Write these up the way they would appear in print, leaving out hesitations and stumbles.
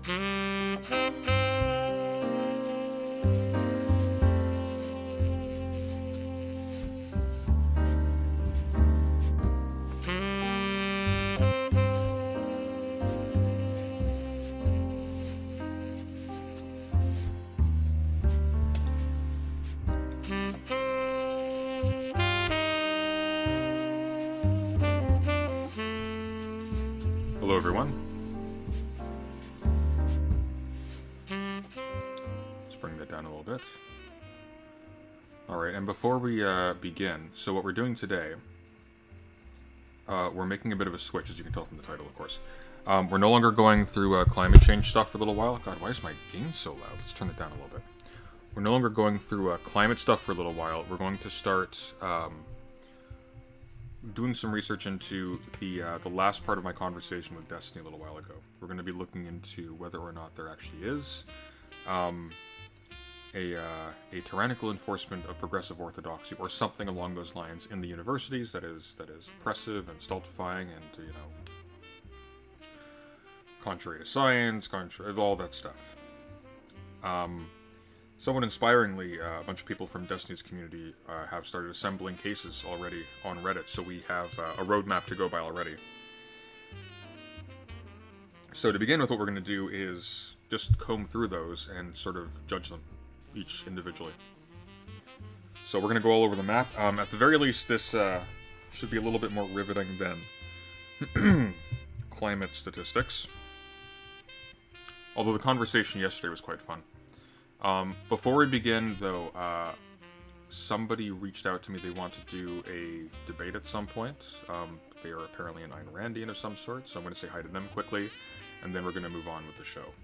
Hello, everyone. Let's bring that down a little bit. Alright, and before we begin, so what we're doing today, we're making a bit of a switch, as you can tell from the title, of course. We're no longer going through climate change stuff for a little while. God, why is my gain so loud? Let's turn it down a little bit. We're no longer going through climate stuff for a little while. We're going to start doing some research into the last part of my conversation with Destiny a little while ago. We're going to be looking into whether or not there actually is a tyrannical enforcement of progressive orthodoxy or something along those lines in the universities that is oppressive and stultifying and contrary to science, contrary all that stuff. Somewhat inspiringly, a bunch of people from Destiny's community have started assembling cases already on Reddit, so we have a roadmap to go by already. So to begin with, what we're going to do is just comb through those and sort of judge them, each individually. So we're going to go all over the map. At the very least, this should be a little bit more riveting than climate statistics. Although the conversation yesterday was quite fun. Before we begin, though, somebody reached out to me. They want to do a debate at some point. They are apparently an Ayn Randian of some sort, so I'm going to say hi to them quickly, and then we're going to move on with the show.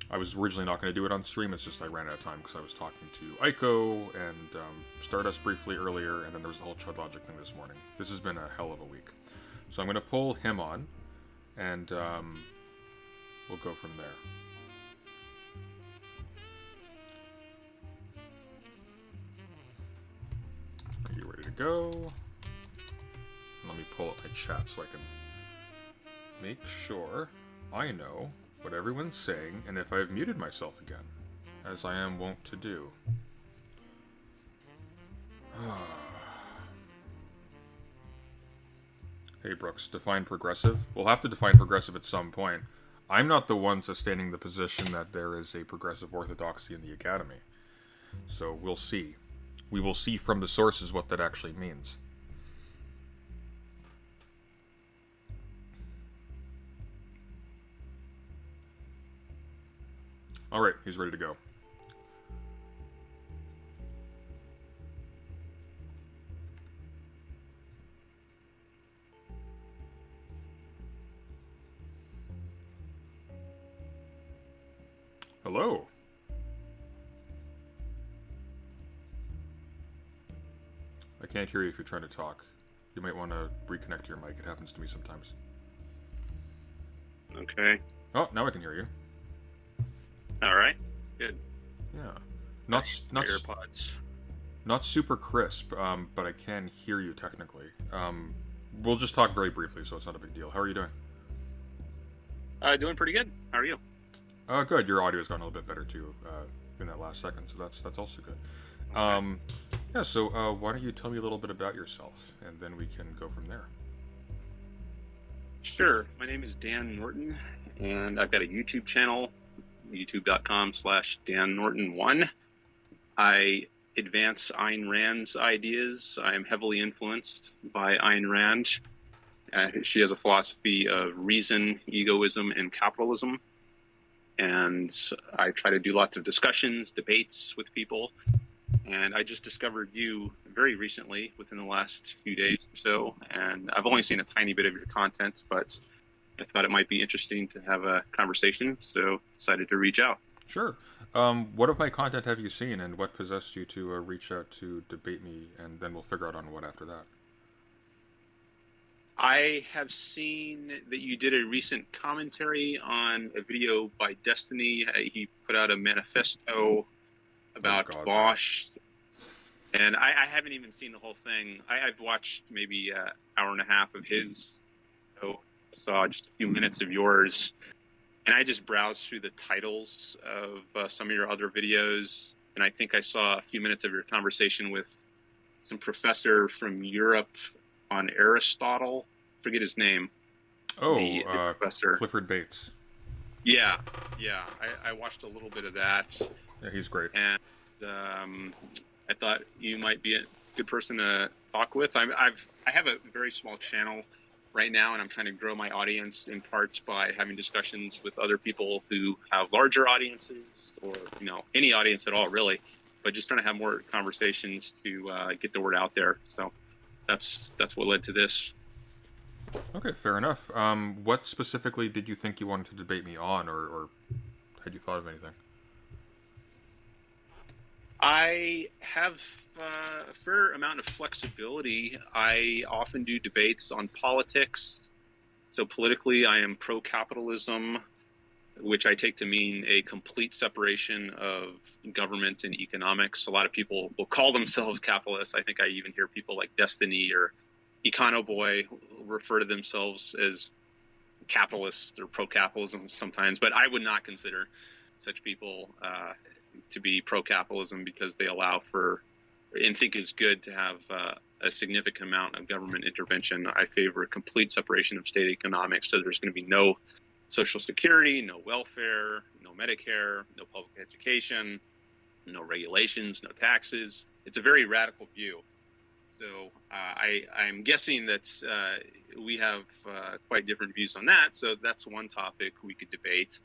I was originally not going to do it on stream, it's just I ran out of time because I was talking to Aiko and Stardust briefly earlier, and then there was the whole Chud Logic thing this morning. This has been a hell of a week. So I'm going to pull him on, and we'll go from there. Are you ready to go? Let me pull up my chat so I can make sure I know what everyone's saying and if I've muted myself again, as I am wont to do. Hey Brooks, define progressive? We'll have to define progressive at some point. I'm not the one sustaining the position that there is a progressive orthodoxy in the academy. So we'll see. We will see from the sources what that actually means. Alright, he's ready to go. Hello. I can't hear you if you're trying to talk. You might want to reconnect to your mic. It happens to me sometimes. Okay. Oh, now I can hear you. All right. Good. Yeah. Not AirPods. Not super crisp, but I can hear you technically. We'll just talk very briefly, so it's not a big deal. How are you doing? Doing pretty good. How are you? Good. Your audio's gotten a little bit better too in that last second, so that's also good. Okay. Yeah. So why don't you tell me a little bit about yourself, and then we can go from there. Sure. My name is Dan Norton, and I've got a YouTube channel, youtube.com/Dan Norton1. I advance Ayn Rand's ideas. I am heavily influenced by Ayn Rand. She has a philosophy of reason, egoism, and capitalism. And I try to do lots of discussions, debates with people. And I just discovered you very recently, within the last few days or so. And I've only seen a tiny bit of your content, but I thought it might be interesting to have a conversation, so decided to reach out. Sure. What of my content have you seen, and what possessed you to reach out to debate me, and then we'll figure out on what after that. I have seen that you did a recent commentary on a video by Destiny. He put out a manifesto about Bosch. And I haven't even seen the whole thing. I've watched maybe an hour and a half of his show. saw just a few minutes of yours, and I just browsed through the titles of some of your other videos, and I think I saw a few minutes of your conversation with some professor from Europe on Aristotle. Forget his name. The professor. Clifford Bates. Yeah. I watched a little bit of that. Yeah, he's great. And I thought you might be a good person to talk with. I have a very small channel right now, and I'm trying to grow my audience in part by having discussions with other people who have larger audiences, or any audience at all, really. But just trying to have more conversations to get the word out there. So that's what led to this. Okay, fair enough. What specifically did you think you wanted to debate me on, or had you thought of anything? I have a fair amount of flexibility. I often do debates on politics. So politically, I am pro-capitalism, which I take to mean a complete separation of government and economics. A lot of people will call themselves capitalists. I think I even hear people like Destiny or Econoboy refer to themselves as capitalists or pro-capitalism sometimes, but I would not consider such people to be pro-capitalism, because they allow for and think is good to have a significant amount of government intervention. I favor a complete separation of state economics, so there's going to be no Social Security, no welfare, no Medicare, no public education, no regulations, no taxes. It's a very radical view. So I'm guessing that we have quite different views on that. So that's one topic we could debate.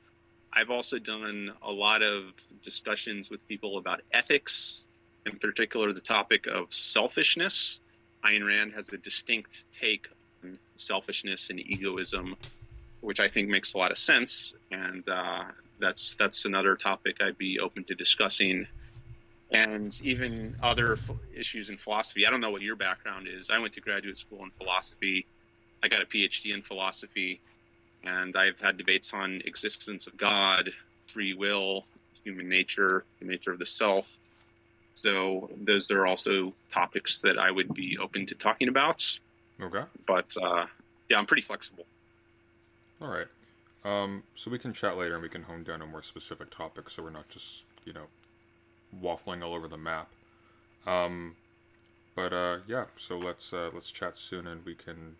I've also done a lot of discussions with people about ethics, in particular the topic of selfishness. Ayn Rand has a distinct take on selfishness and egoism, which I think makes a lot of sense. And that's another topic I'd be open to discussing. And even other issues in philosophy. I don't know what your background is. I went to graduate school in philosophy. I got a PhD in philosophy. And I've had debates on existence of God, free will, human nature, the nature of the self. So those are also topics that I would be open to talking about. Okay. But yeah, I'm pretty flexible. All right. So we can chat later and we can hone down on more specific topics, so we're not just, waffling all over the map. Yeah, so let's chat soon, and we can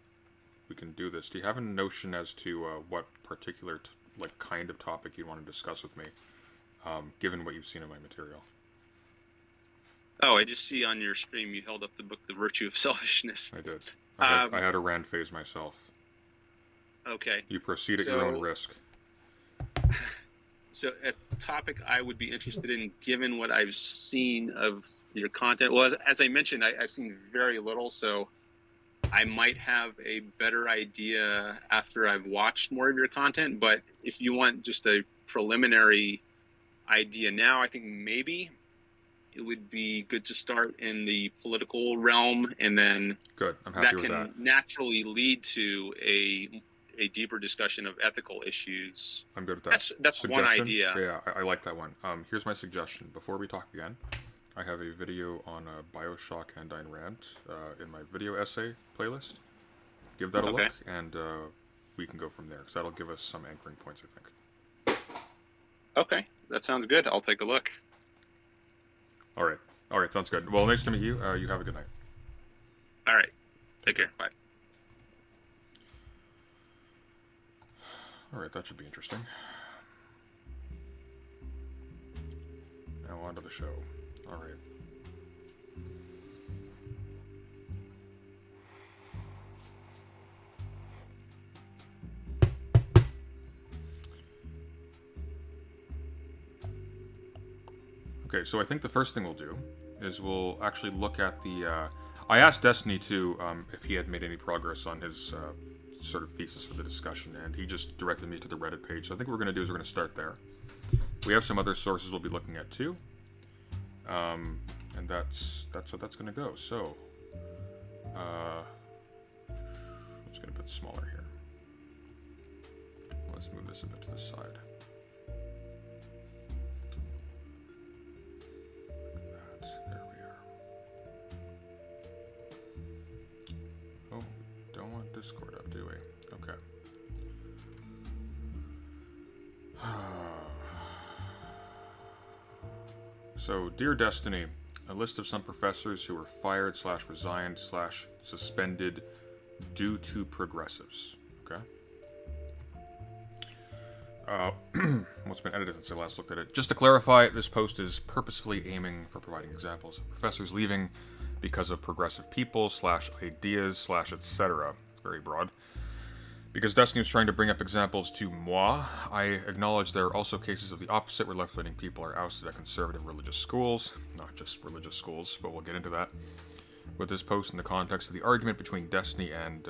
do this. Do you have a notion as to what particular kind of topic you want to discuss with me, given what you've seen of my material? Oh, I just see on your stream you held up the book The Virtue of Selfishness. I did. I had a rant phase myself. Okay. You proceed at your own risk. So a topic I would be interested in, given what I've seen of your content. Well, as I mentioned, I've seen very little, so I might have a better idea after I've watched more of your content. But if you want just a preliminary idea now, I think maybe it would be good to start in the political realm, and then good. I'm happy with that. That can naturally lead to a deeper discussion of ethical issues. I'm good with that. That's one idea. Yeah, I like that one. Here's my suggestion. Before we talk again, I have a video on Bioshock and Ayn Rand in my video essay playlist. Give that a look, and we can go from there, because that'll give us some anchoring points, I think. Okay, that sounds good. I'll take a look. All right, sounds good. Well, nice to meet you. You have a good night. All right, take care. Bye. All right, that should be interesting. Now on to the show. All right. Okay, so I think the first thing we'll do is we'll actually look at the... I asked Destiny, too, if he had made any progress on his sort of thesis for the discussion, and he just directed me to the Reddit page. So I think what we're going to do is we're going to start there. We have some other sources we'll be looking at, too. And that's how that's going to go. So, I'm just going to put smaller here. Let's move this a bit to the side. There we are. Oh, don't want Discord up, do we? Okay. So, Dear Destiny, a list of some professors who were fired / resigned / suspended due to progressives. Okay. What's been edited since I last looked at it. Just to clarify, this post is purposefully aiming for providing examples of professors leaving because of progressive people / ideas / etc. Very broad. Because Destiny was trying to bring up examples to moi, I acknowledge there are also cases of the opposite where left-leaning people are ousted at conservative religious schools. Not just religious schools, but we'll get into that. With this post in the context of the argument between Destiny and...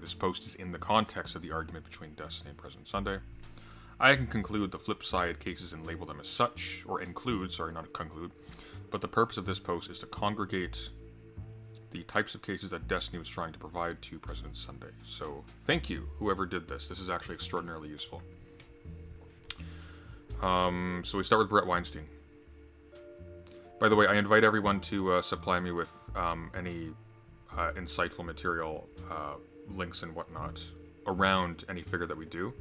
this post is in the context of the argument between Destiny and President Sunday. I can conclude the flip side cases and label them as such, or include, not conclude, but the purpose of this post is to congregate the types of cases that Destiny was trying to provide to President Sunday. So, thank you, whoever did this. This is actually extraordinarily useful. So we start with Brett Weinstein. By the way, I invite everyone to supply me with any insightful material, links and whatnot, around any figure that we do.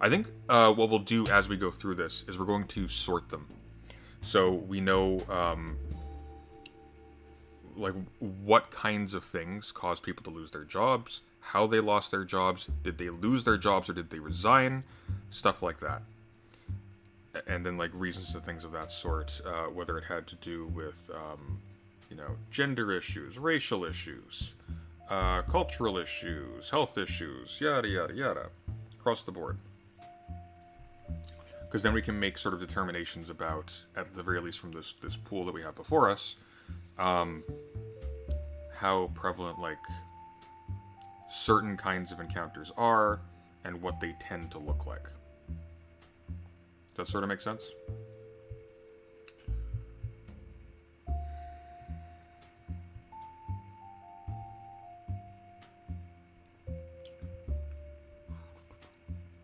I think what we'll do as we go through this is we're going to sort them. So we know what kinds of things cause people to lose their jobs, how they lost their jobs, did they lose their jobs or did they resign, stuff like that. And then reasons to things of that sort, whether it had to do with gender issues, racial issues, cultural issues, health issues, yada yada yada, across the board. Because then we can make sort of determinations about, at the very least from this pool that we have before us, how prevalent certain kinds of encounters are and what they tend to look like. Does that sort of make sense?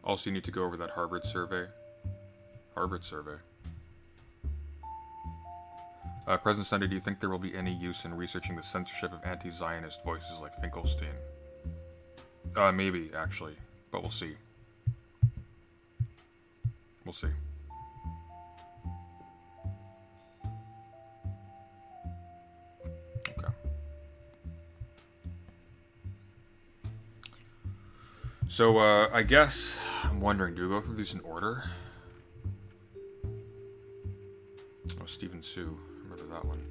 Also, you need to go over that Harvard survey. President Sunday, do you think there will be any use in researching the censorship of anti-Zionist voices like Finkelstein? Maybe, actually. But we'll see. We'll see. Okay. So, I guess, I'm wondering, do we go through these in order? Oh, Stephen Sue. Remember that one.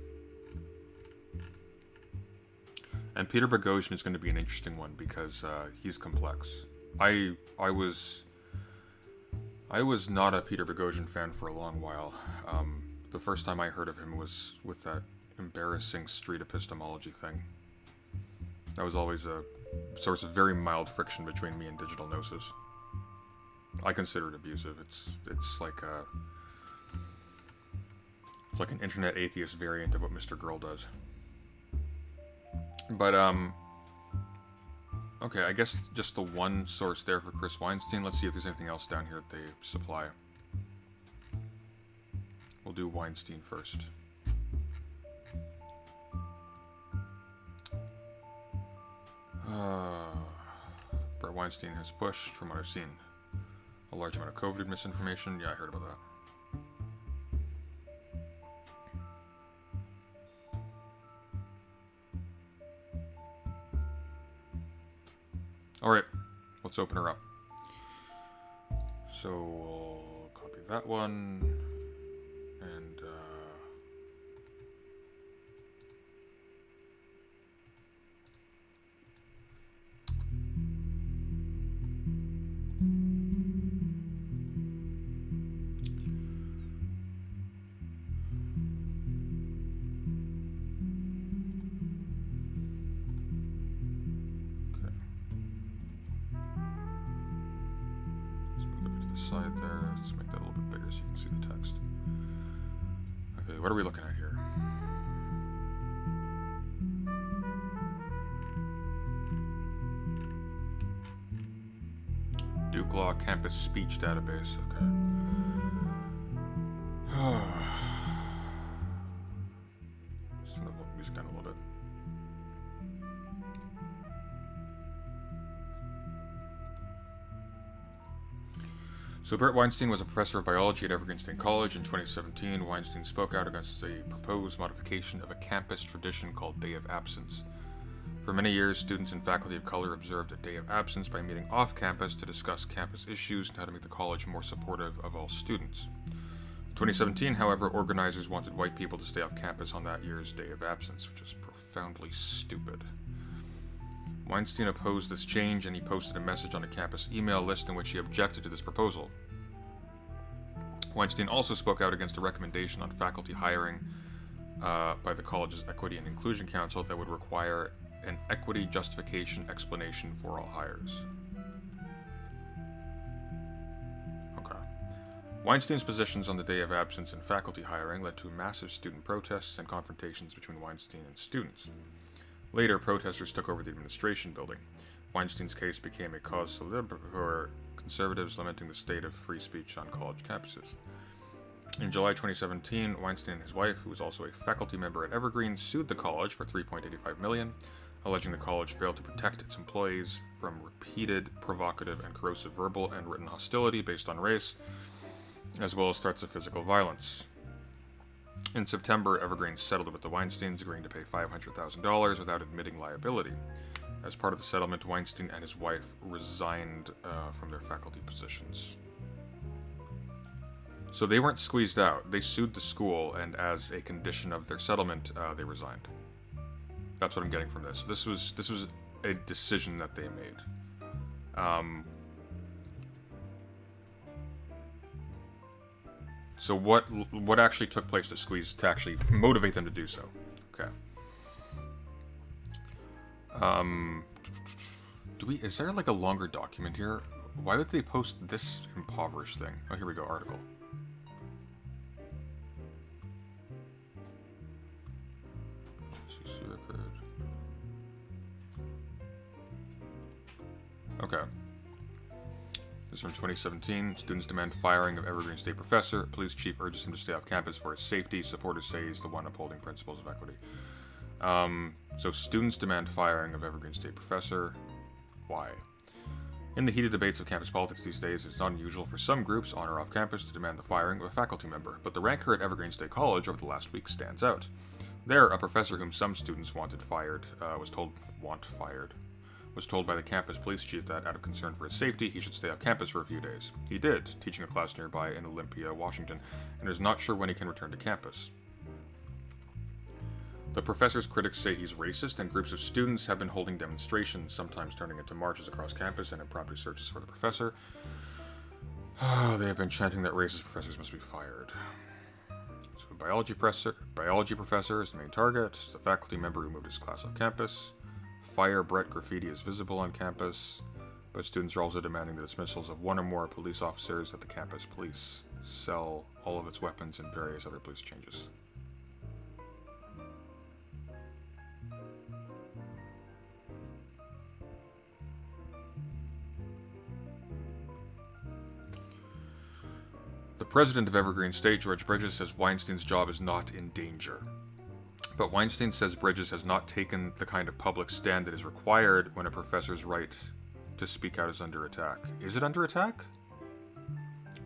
And Peter Bogosian is going to be an interesting one because he's complex. I was not a Peter Bogosian fan for a long while. The first time I heard of him was with that embarrassing street epistemology thing. That was always a source of very mild friction between me and digital gnosis. I consider it abusive. It's like an internet atheist variant of what Mr. Girl does. But, okay, I guess just the one source there for Chris Weinstein. Let's see if there's anything else down here that they supply. We'll do Weinstein first. Brett Weinstein has pushed, from what I've seen, a large amount of COVID misinformation. Yeah, I heard about that. Alright, let's open her up. So we'll copy that one, and side there. Let's make that a little bit bigger so you can see the text. Okay, what are we looking at here? Duke Law Campus Speech Database. Okay. Just turn the music down a little bit. So Bert Weinstein was a professor of biology at Evergreen State College. In 2017, Weinstein spoke out against a proposed modification of a campus tradition called Day of Absence. For many years, students and faculty of color observed a day of absence by meeting off campus to discuss campus issues and how to make the college more supportive of all students. In 2017, however, organizers wanted white people to stay off campus on that year's day of absence, which is profoundly stupid. Weinstein opposed this change, and he posted a message on a campus email list in which he objected to this proposal. Weinstein also spoke out against a recommendation on faculty hiring by the college's Equity and Inclusion Council that would require an equity justification explanation for all hires. Okay. Weinstein's positions on the day of absence and faculty hiring led to massive student protests and confrontations between Weinstein and students. Later, protesters took over the administration building. Weinstein's case became a cause célèbre for conservatives lamenting the state of free speech on college campuses. In July 2017, Weinstein and his wife, who was also a faculty member at Evergreen, sued the college for $3.85 million, alleging the college failed to protect its employees from repeated, provocative, and corrosive verbal and written hostility based on race, as well as threats of physical violence. In September, Evergreen settled with the Weinsteins, agreeing to pay $500,000 without admitting liability. As part of the settlement, Weinstein and his wife resigned from their faculty positions. So they weren't squeezed out. They sued the school, and as a condition of their settlement, they resigned. That's what I'm getting from this. This was a decision that they made. So what actually took place to actually motivate them to do so? Okay. Is there like a longer document here? Why would they post this impoverished thing? Oh, here we go, article. CC record. Okay. This is from 2017. Students demand firing of Evergreen State professor. Police chief urges him to stay off campus for his safety. Supporters say he's the one upholding principles of equity. So students demand firing of Evergreen State professor. Why? In the heated debates of campus politics these days, it's not unusual for some groups on or off campus to demand the firing of a faculty member, but the rancor at Evergreen State College over the last week stands out. There, a professor whom some students was told by the campus police chief that, out of concern for his safety, he should stay off campus for a few days. He did, teaching a class nearby in Olympia, Washington, and is not sure when he can return to campus. The professor's critics say he's racist, and groups of students have been holding demonstrations, sometimes turning into marches across campus and impromptu searches for the professor. They have been chanting that racist professors must be fired. So, biology professor is the main target. It's the faculty member who moved his class off campus. Fire Brett graffiti is visible on campus, but students are also demanding the dismissals of one or more police officers at the campus police sell all of its weapons and various other police changes. The president of Evergreen State, George Bridges, says Weinstein's job is not in danger. But Weinstein says Bridges has not taken the kind of public stand that is required when a professor's right to speak out is under attack. Is it under attack?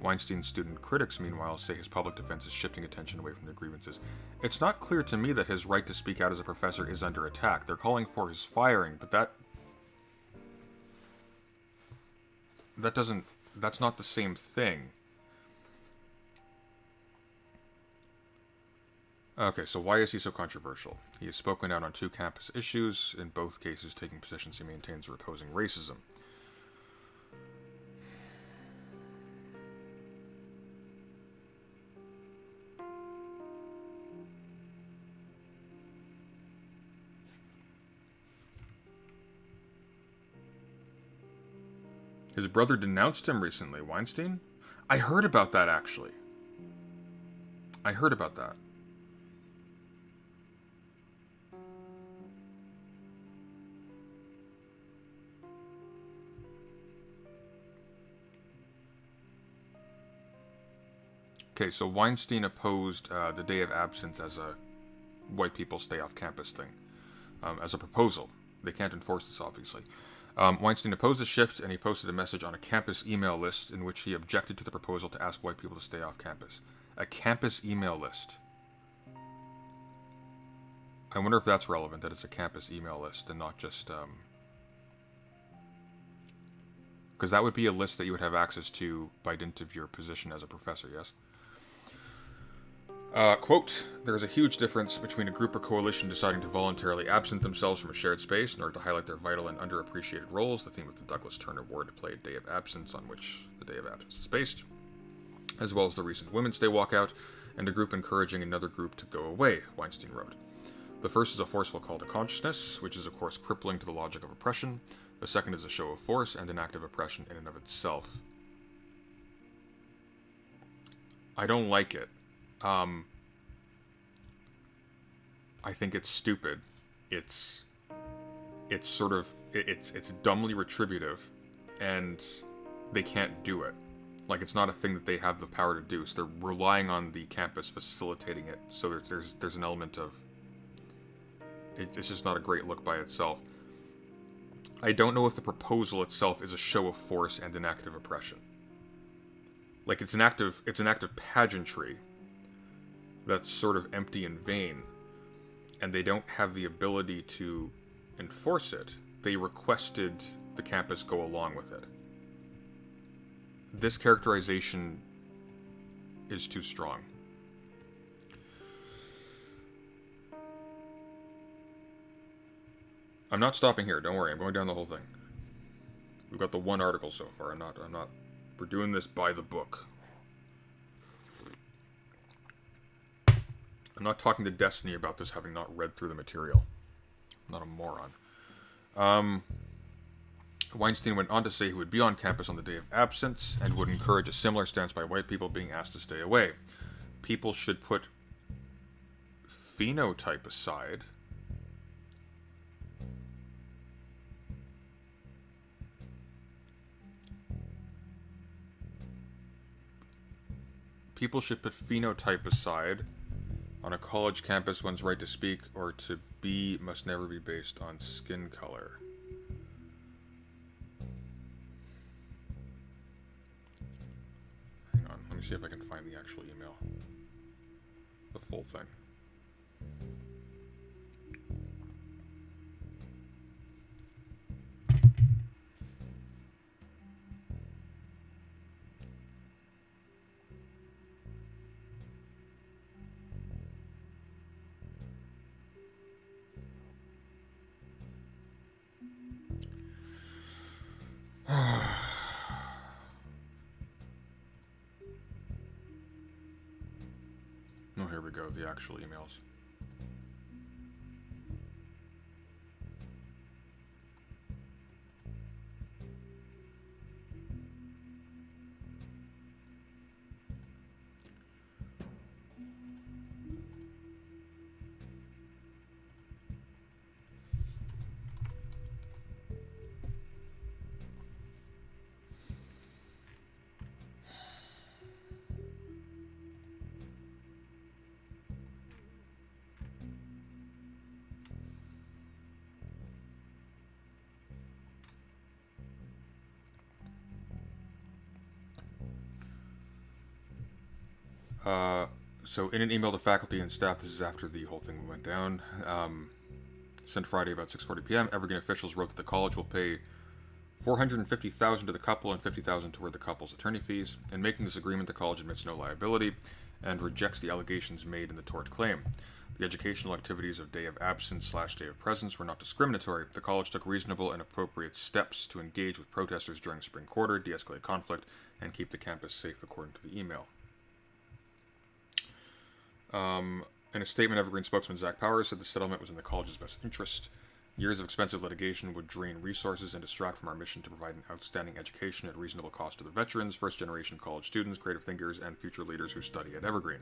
Weinstein's student critics, meanwhile, say his public defense is shifting attention away from the grievances. It's not clear to me that his right to speak out as a professor is under attack. They're calling for his firing, but that's not the same thing. Okay, so why is he so controversial? He has spoken out on 2 campus issues, in both cases taking positions he maintains are opposing racism. His brother denounced him recently, Weinstein? I heard about that, actually. I heard about that. Okay, so Weinstein opposed the day of absence as a white people stay off campus thing, as a proposal. They can't enforce this, obviously. Weinstein opposed the shift, and he posted a message on a campus email list in which he objected to the proposal to ask white people to stay off campus. A campus email list. I wonder if that's relevant, that it's a campus email list and not just... Because that would be a list that you would have access to by dint of your position as a professor, yes? Quote, there is a huge difference between a group or coalition deciding to voluntarily absent themselves from a shared space in order to highlight their vital and underappreciated roles, the theme of the Douglas Turner Award to play a day of absence on which the day of absence is based, as well as the recent Women's Day walkout, and a group encouraging another group to go away, Weinstein wrote. The first is a forceful call to consciousness, which is of course crippling to the logic of oppression. The second is a show of force and an act of oppression in and of itself. I don't like it. I think it's stupid. It's dumbly retributive, and they can't do it. Like, it's not a thing that they have the power to do. So they're relying on the campus facilitating it. So there's an element of it's just not a great look by itself. I don't know if the proposal itself is a show of force and an act of oppression. Like, it's an act of pageantry that's sort of empty and vain, and they don't have the ability to enforce it. They requested the campus go along with it. This characterization is too strong. I'm not stopping here, don't worry, I'm going down the whole thing. We've got the one article so far, we're doing this by the book. I'm not talking to Destiny about this, having not read through the material. I'm not a moron. Weinstein went on to say he would be on campus on the day of absence and would encourage a similar stance by white people being asked to stay away. People should put phenotype aside. People should put phenotype aside. On a college campus, one's right to speak or to be must never be based on skin color. Hang on, let me see if I can find the actual email. The full thing. Oh, here we go, the actual emails. So in an email to faculty and staff, this is after the whole thing went down, sent Friday about 6:40 p.m., Evergreen officials wrote that the college will pay $450,000 to the couple and $50,000 toward the couple's attorney fees. In making this agreement, the college admits no liability and rejects the allegations made in the tort claim. The educational activities of day of absence/day of presence were not discriminatory. The college took reasonable and appropriate steps to engage with protesters during spring quarter, de-escalate conflict, and keep the campus safe, according to the email. In a statement, Evergreen spokesman Zach Powers said the settlement was in the college's best interest. Years of expensive litigation would drain resources and distract from our mission to provide an outstanding education at reasonable cost to the veterans, first-generation college students, creative thinkers, and future leaders who study at Evergreen.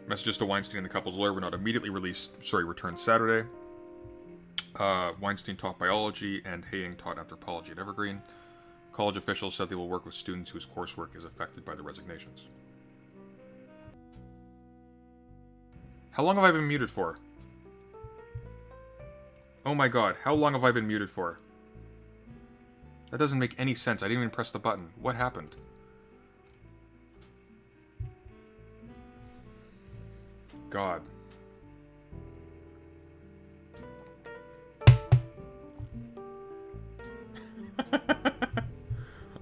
Messages to Weinstein and the couple's lawyer were not immediately returned Saturday. Weinstein taught biology and Haying taught anthropology at Evergreen. College officials said they will work with students whose coursework is affected by the resignations. How long have I been muted for? Oh my god, how long have I been muted for? That doesn't make any sense. I didn't even press the button. What happened? God.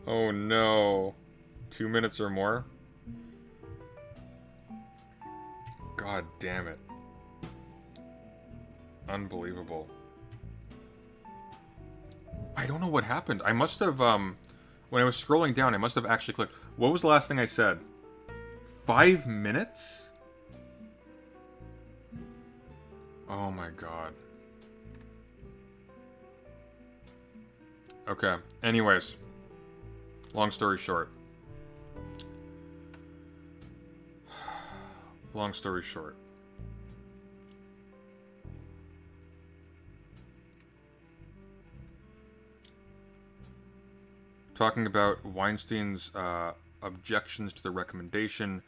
Oh no. 2 minutes or more? God damn it. Unbelievable. I don't know what happened. I must have, when I was scrolling down, I must have actually clicked. What was the last thing I said? 5 minutes? Oh my god. Okay. Anyways. Long story short. Long story short. Talking about Weinstein's objections to the recommendation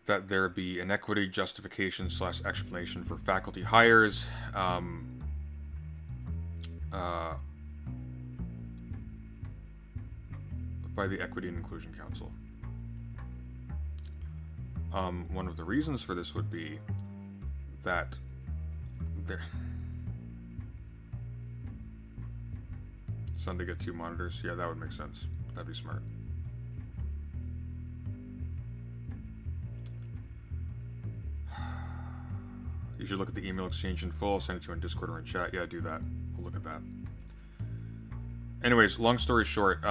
that there be an equity justification / explanation for faculty hires. By the Equity and Inclusion Council. One of the reasons for this would be that there... Son to get 2 monitors. Yeah, that would make sense. That'd be smart. You should look at the email exchange in full. I'll send it to you on Discord or in chat. Yeah, do that. We'll look at that. Anyways, long story short,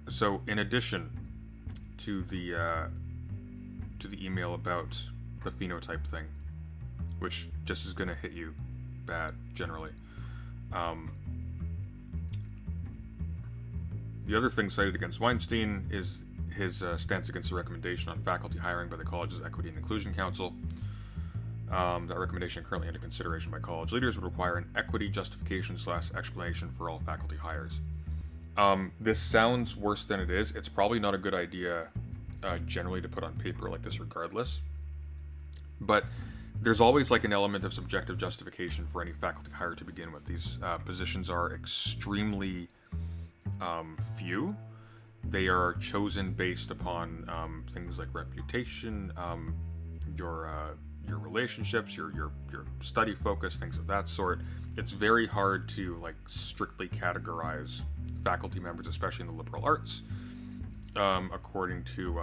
so in addition to the email about the phenotype thing, which just is gonna hit you bad generally, the other thing cited against Weinstein is his stance against the recommendation on faculty hiring by the college's Equity and Inclusion Council. That recommendation, currently under consideration by college leaders, would require an equity justification / explanation for all faculty hires. This sounds worse than it is. It's probably not a good idea generally to put on paper like this regardless. But there's always like an element of subjective justification for any faculty hire to begin with. These positions are extremely few. They are chosen based upon things like reputation, your relationships, your study focus, things of that sort. It's very hard to like strictly categorize faculty members, especially in the liberal arts, according to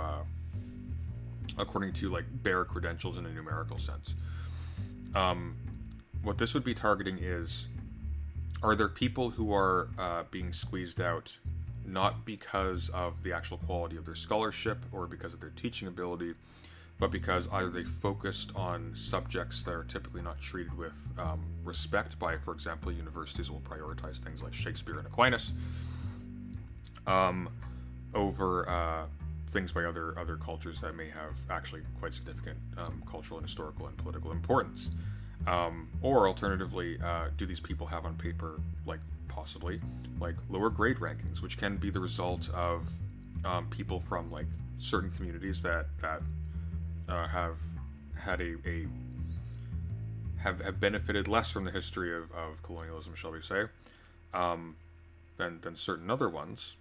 like bare credentials in a numerical sense. What this would be targeting is, are there people who are being squeezed out not because of the actual quality of their scholarship or because of their teaching ability, but because either they focused on subjects that are typically not treated with respect by, for example, universities will prioritize things like Shakespeare and Aquinas over things by other cultures that may have actually quite significant cultural and historical and political importance. Or alternatively, do these people have on paper, like possibly, like lower grade rankings, which can be the result of people from like certain communities that have had have benefited less from the history of colonialism, shall we say, than certain other ones.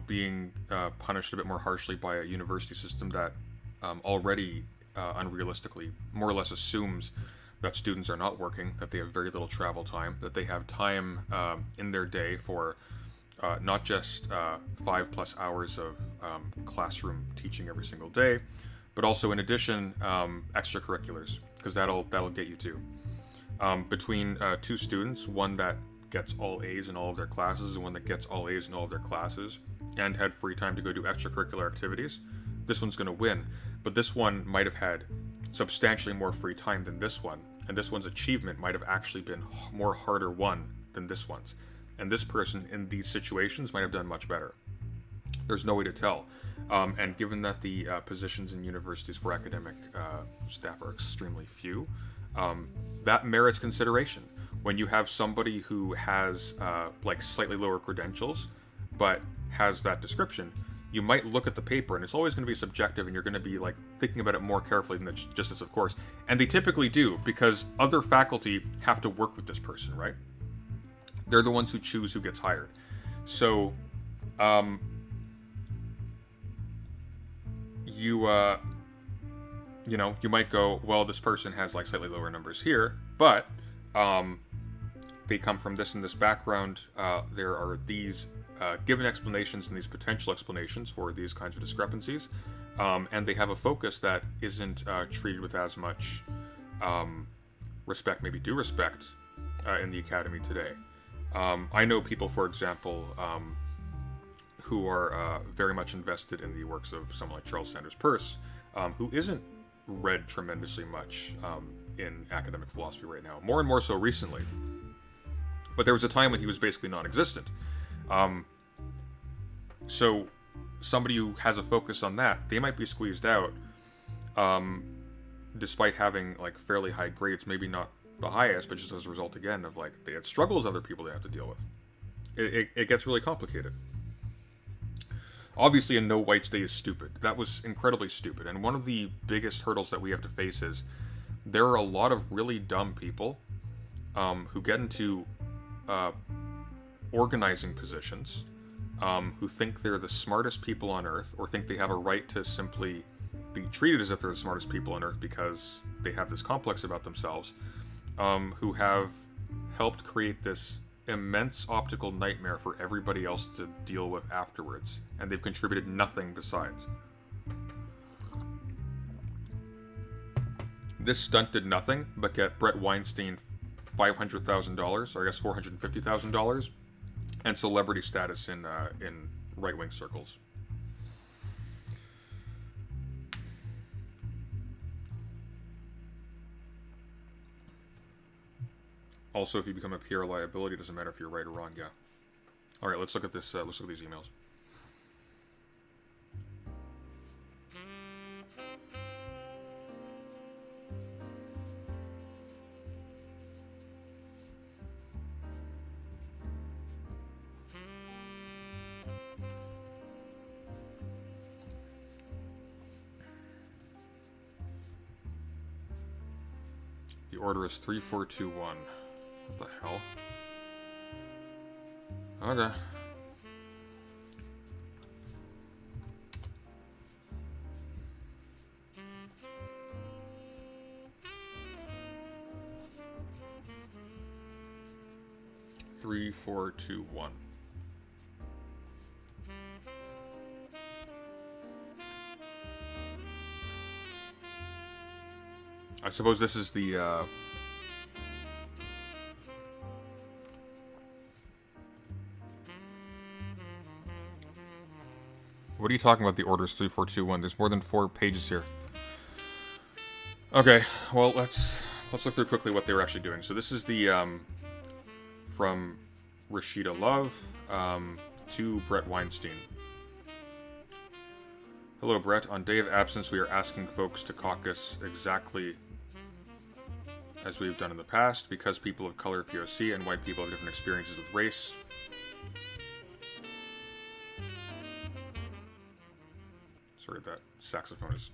Being punished a bit more harshly by a university system that already unrealistically more or less assumes that students are not working, that they have very little travel time, that they have time in their day for not just 5+ hours of classroom teaching every single day, but also in addition extracurriculars, because that'll get you too. Between two students, one that gets all A's in all of their classes and one that gets all A's in all of their classes and had free time to go do extracurricular activities, this one's going to win. But this one might have had substantially more free time than this one, and this one's achievement might have actually been more harder won than this one's. And this person in these situations might have done much better. There's no way to tell. And given that the positions in universities for academic staff are extremely few, that merits consideration. When you have somebody who has like slightly lower credentials, but has that description, you might look at the paper, and it's always going to be subjective, and you're going to be like thinking about it more carefully than the justice of course. And they typically do, because other faculty have to work with this person, right? They're the ones who choose who gets hired. So, you might go, well, this person has like slightly lower numbers here, but they come from this and this background. There are these given explanations and these potential explanations for these kinds of discrepancies, and they have a focus that isn't treated with as much respect, maybe due respect, in the academy today. I know people, for example, who are very much invested in the works of someone like Charles Sanders Peirce, who isn't read tremendously much in academic philosophy right now, more and more so recently. But there was a time when he was basically non-existent. So somebody who has a focus on that, they might be squeezed out, despite having like fairly high grades, maybe not the highest, but just as a result, again, of like they had struggles other people they have to deal with. It gets really complicated. Obviously, a no white state is stupid. That was incredibly stupid. And one of the biggest hurdles that we have to face is there are a lot of really dumb people who get into organizing positions, who think they're the smartest people on earth, or think they have a right to simply be treated as if they're the smartest people on earth because they have this complex about themselves, who have helped create this immense optical nightmare for everybody else to deal with afterwards, and they've contributed nothing besides. This stunt did nothing but get Brett Weinstein $500,000, or I guess $450,000, and celebrity status in right-wing circles. Also, if you become a PR liability, it doesn't matter if you're right or wrong. Yeah. All right, let's look at this. Let's look at these emails. The order is 3421. What the hell? Okay. Three, 4, 2, 1. I suppose this is the what are you talking about? The orders 3, 4, 2, 1. There's more than 4 pages here. Okay, well let's look through quickly what they were actually doing. So this is the from Rashida Love to Brett Weinstein. Hello, Brett. On day of absence, we are asking folks to caucus exactly as we've done in the past, because people of color, POC, and white people have different experiences with race. Sorry, that saxophone is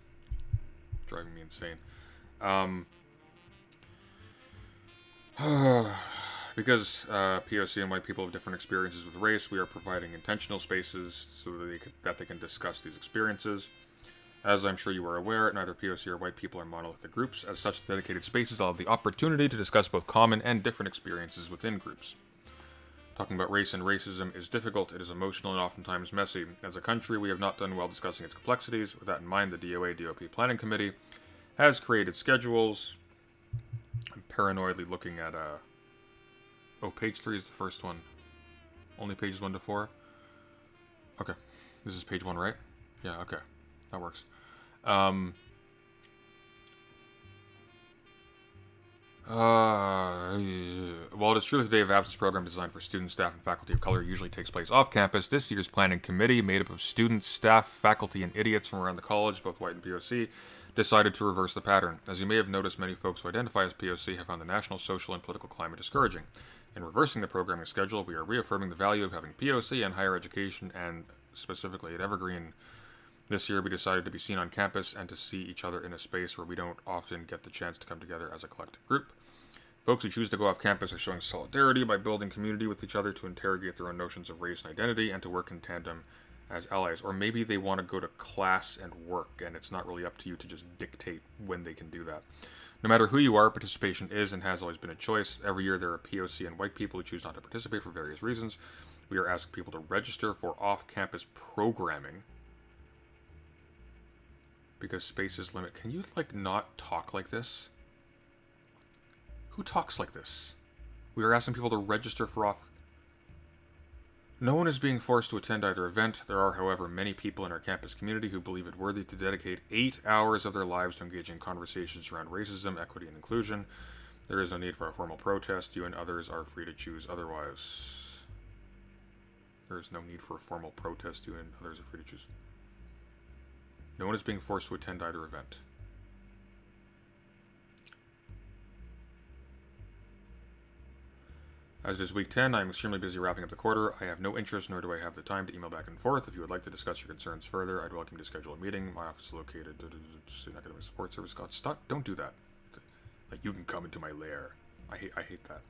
driving me insane. Because POC and white people have different experiences with race, we are providing intentional spaces so that they can discuss these experiences. As I'm sure you are aware, neither POC or white people are monolithic groups. As such, dedicated spaces allow the opportunity to discuss both common and different experiences within groups. Talking about race and racism is difficult, it is emotional, and oftentimes messy. As a country, we have not done well discussing its complexities. With that in mind, the DOA-DOP Planning Committee has created schedules. I'm paranoidly looking at oh, page 3 is the first one. Only pages 1 to 4? Okay. This is page 1, right? Yeah, okay. That works. While it is true that the Day of Absence program designed for students, staff, and faculty of color usually takes place off campus, this year's planning committee, made up of students, staff, faculty, and idiots from around the college, both white and POC, decided to reverse the pattern. As you may have noticed, many folks who identify as POC have found the national, social, and political climate discouraging. In reversing the programming schedule, we are reaffirming the value of having POC in higher education and specifically at Evergreen. This year we decided to be seen on campus and to see each other in a space where we don't often get the chance to come together as a collective group. Folks who choose to go off campus are showing solidarity by building community with each other to interrogate their own notions of race and identity and to work in tandem as allies. Or maybe they want to go to class and work, and it's not really up to you to just dictate when they can do that. No matter who you are, participation is and has always been a choice. Every year there are POC and white people who choose not to participate for various reasons. We are asking people to register for off-campus programming because space is limited. Can you, not talk like this? Who talks like this? We are asking people to register for off... No one is being forced to attend either event. There are, however, many people in our campus community who believe it worthy to dedicate 8 hours of their lives to engage in conversations around racism, equity, and inclusion. There is no need for a formal protest. You and others are free to choose otherwise. There is no need for a formal protest. You and others are free to choose. No one is being forced to attend either event. As it is week 10, I am extremely busy wrapping up the quarter. I have no interest, nor do I have the time to email back and forth. If you would like to discuss your concerns further, I'd welcome you to schedule a meeting. My office is located in Academic Support Service. God, stop! Don't do that. You can come into my lair. I hate that.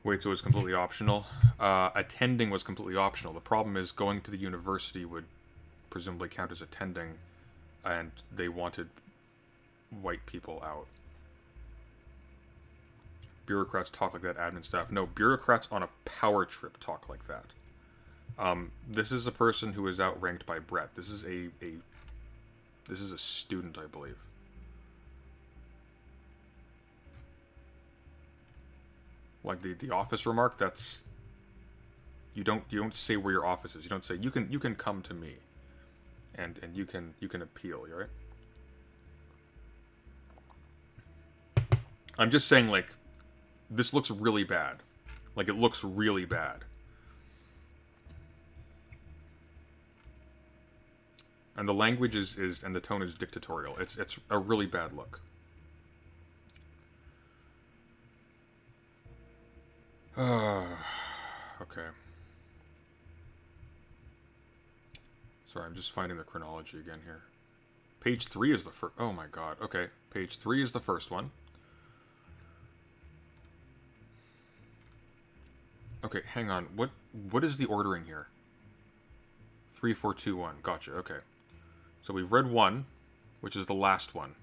Wait, so it's completely optional? Attending was completely optional. The problem is going to the university would presumably count as attending, and they wanted white people out. Bureaucrats talk like that, admin staff. No, bureaucrats on a power trip talk like that. This is a person who is outranked by Brett. This is a student, I believe. Like the office remark, that's you don't say where your office is. You don't say you can come to me, and you can appeal, right? I'm just saying, this looks really bad. It looks really bad. And the language is and the tone is dictatorial. It's a really bad look. Okay. Sorry, I'm just finding the chronology again here. Page 3 is the first... Oh my god. Okay, page 3 is the first one. Okay, hang on. What is the ordering here? 3, 4, 2, 1. Gotcha, okay. So we've read 1, which is the last one.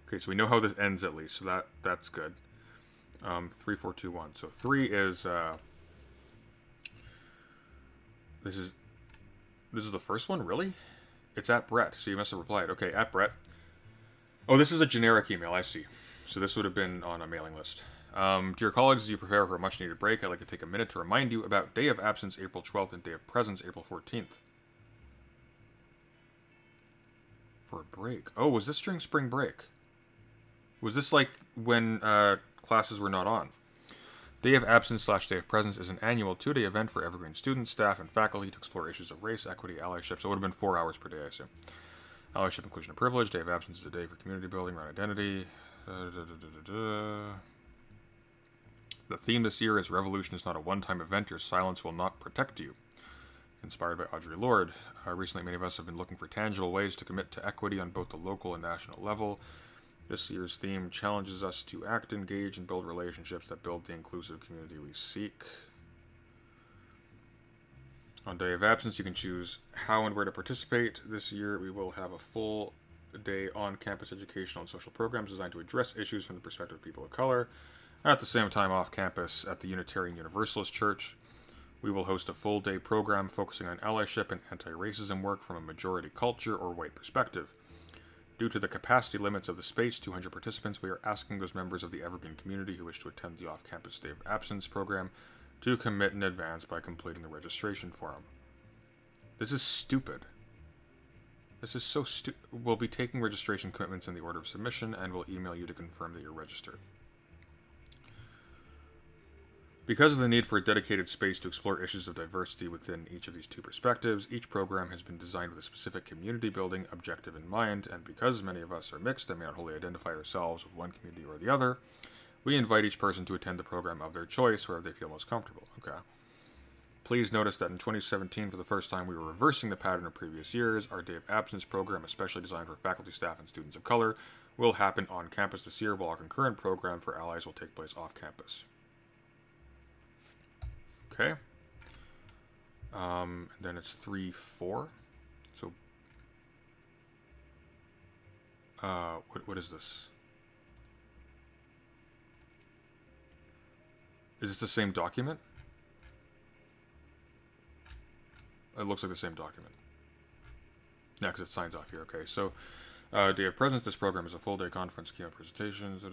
Okay, so we know how this ends at least, so that's good. 3, 4, 2, 1. So 3 is this is the first one, really? It's at Brett, so you must have replied. Okay, at Brett. Oh, this is a generic email, I see. So this would have been on a mailing list. Dear colleagues, as you prepare for a much needed break, I'd like to take a minute to remind you about Day of Absence April 12th and Day of Presence April 14th. For a break. Oh, was this during spring break? Was this when classes were not on? Day of Absence / Day of Presence is an annual 2-day event for Evergreen students, staff, and faculty to explore issues of race, equity, allyship. So it would have been 4 hours per day, I assume. Allyship, inclusion, and privilege. Day of Absence is a day for community building around identity. The theme this year is Revolution is not a one-time event. Your silence will not protect you. Inspired by Audre Lorde. Recently, many of us have been looking for tangible ways to commit to equity on both the local and national level. This year's theme challenges us to act, engage, and build relationships that build the inclusive community we seek. On Day of Absence, you can choose how and where to participate. This year, we will have a full day on-campus educational and social programs designed to address issues from the perspective of people of color. At the same time, off-campus at the Unitarian Universalist Church, we will host a full-day program focusing on allyship and anti-racism work from a majority culture or white perspective. Due to the capacity limits of the space, 200 participants, we are asking those members of the Evergreen community who wish to attend the off-campus Day of Absence program to commit in advance by completing the registration form. This is stupid. This is so stupid. We'll be taking registration commitments in the order of submission, and we'll email you to confirm that you're registered. Because of the need for a dedicated space to explore issues of diversity within each of these two perspectives, each program has been designed with a specific community building objective in mind, and because many of us are mixed and may not wholly identify ourselves with one community or the other, we invite each person to attend the program of their choice wherever they feel most comfortable. Okay. Please notice that in 2017, for the first time, we were reversing the pattern of previous years. Our Day of Absence program, especially designed for faculty, staff, and students of color, will happen on campus this year, while our concurrent program for allies will take place off campus. Okay. Then it's 3-4. So, what is this? Is this the same document? It looks like the same document. Yeah, because it signs off here. Okay, so Day of Presence. This program is a full-day conference, keynote presentations.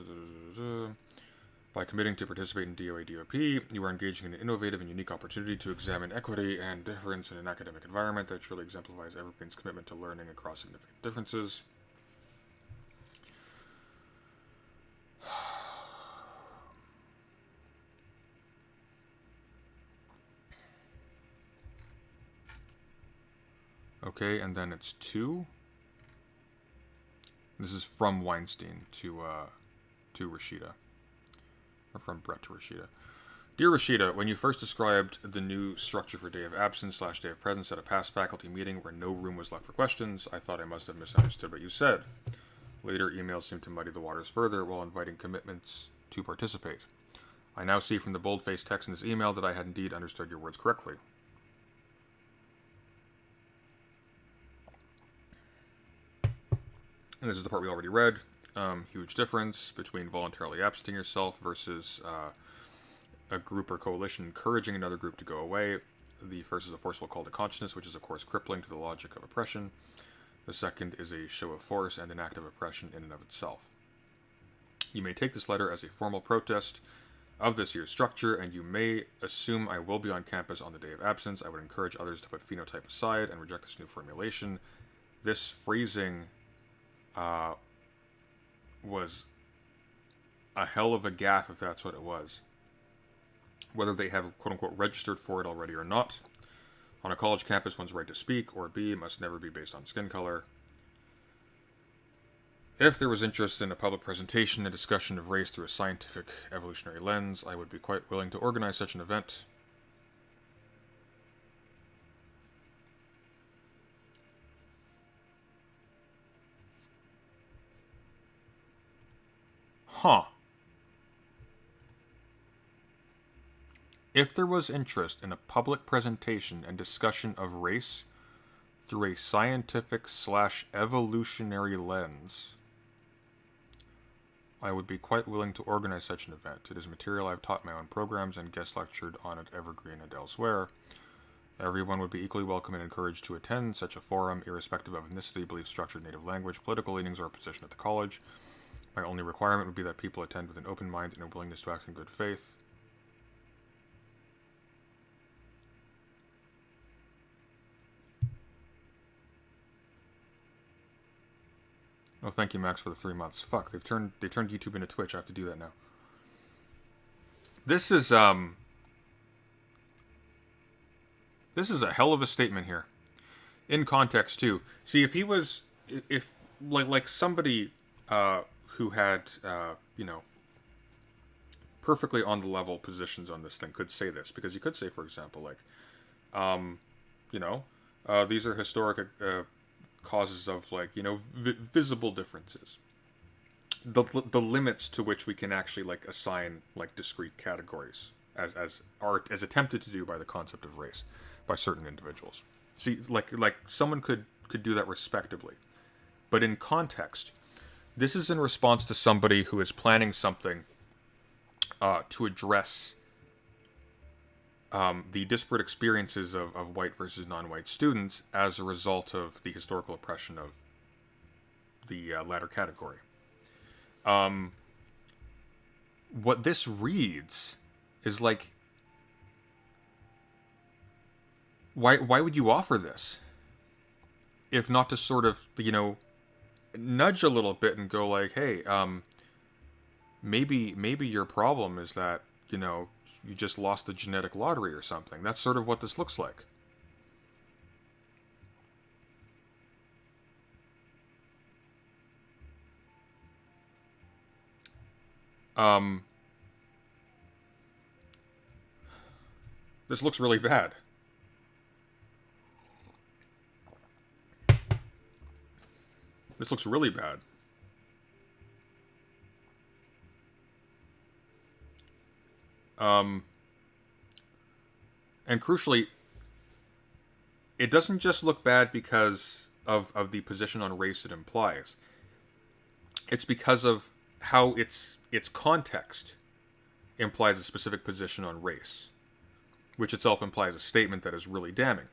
By committing to participate in DOA-DOP, you are engaging in an innovative and unique opportunity to examine equity and difference in an academic environment that truly exemplifies Evergreen's commitment to learning across significant differences. Okay, and then it's 2. This is from Weinstein to Rashida. Or from Brett to Rashida. Dear Rashida, when you first described the new structure for Day of Absence / Day of Presence at a past faculty meeting where no room was left for questions, I thought I must have misunderstood what you said. Later emails seemed to muddy the waters further while inviting commitments to participate. I now see from the bold-faced text in this email that I had indeed understood your words correctly. And this is the part we already read. Huge difference between voluntarily absenting yourself versus a group or coalition encouraging another group to go away. The first is a forceful call to consciousness, which is of course crippling to the logic of oppression. The second is a show of force and an act of oppression in and of itself. You may take this letter as a formal protest of this year's structure, and you may assume I will be on campus on the Day of Absence. I would encourage others to put phenotype aside and reject this new formulation. This phrasing was a hell of a gaffe, if that's what it was. Whether they have quote-unquote registered for it already or not. On a college campus, one's right to speak, or B, must never be based on skin color. If there was interest in a public presentation and discussion of race through a scientific evolutionary lens, I would be quite willing to organize such an event. Huh. If there was interest in a public presentation and discussion of race through a scientific / evolutionary lens, I would be quite willing to organize such an event. It is material I've taught my own programs and guest lectured on at Evergreen and elsewhere. Everyone would be equally welcome and encouraged to attend such a forum, irrespective of ethnicity, belief structure, native language, political leanings, or position at the college. My only requirement would be that people attend with an open mind and a willingness to act in good faith. Oh, thank you, Max, for the 3 months. Fuck, they turned YouTube into Twitch. I have to do that now. This is a hell of a statement here. In context, too. See, if he was, if like somebody who had, perfectly on the level positions on this thing could say this, because you could say, for example, like, these are historic causes of, like, visible differences. The limits to which we can actually, like, assign, like, discrete categories as attempted to do by the concept of race by certain individuals. See, like someone could do that respectably, but in context, this is in response to somebody who is planning something to address the disparate experiences of white versus non-white students as a result of the historical oppression of the latter category. What this reads is like, why would you offer this? If not to sort of, nudge a little bit and go like, hey, maybe your problem is that, you just lost the genetic lottery or something. That's sort of what this looks like. This looks really bad. This looks really bad. And crucially, it doesn't just look bad because of the position on race it implies. It's because of how its context implies a specific position on race, which itself implies a statement that is really damning.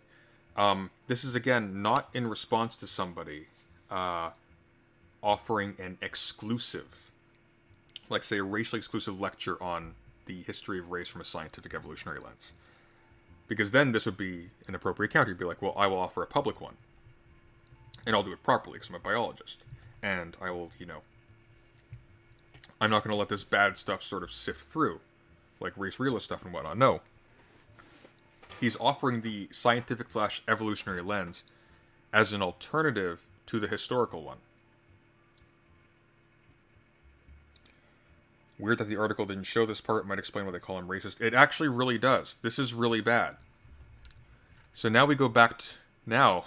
This is, again, not in response to somebody offering an exclusive, like, say, a racially exclusive lecture on the history of race from a scientific evolutionary lens. Because then this would be an appropriate counter. You'd be like, well, I will offer a public one. And I'll do it properly because I'm a biologist. And I will, I'm not going to let this bad stuff sort of sift through, like race realist stuff and whatnot. No. He's offering the scientific/evolutionary lens as an alternative to the historical one. Weird that the article didn't show this part. Might explain why they call him racist. It actually really does. This is really bad. So now we go back to... Now,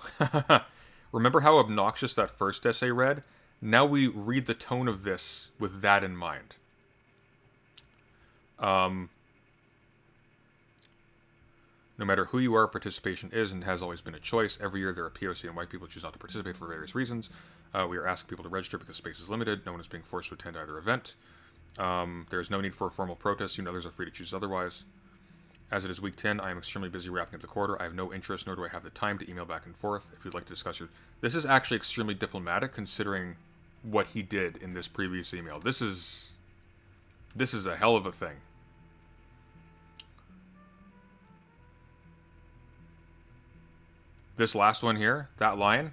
remember how obnoxious that first essay read? Now we read the tone of this with that in mind. No matter who you are, participation is and has always been a choice. Every year there are POC and white people who choose not to participate for various reasons. We are asking people to register because space is limited. No one is being forced to attend either event. There is no need for a formal protest. Others are free to choose otherwise. As it is week 10, I am extremely busy wrapping up the quarter. I have no interest, nor do I have the time to email back and forth. If you'd like to discuss your... This is actually extremely diplomatic, considering what he did in this previous email. This is a hell of a thing. This last one here, that line...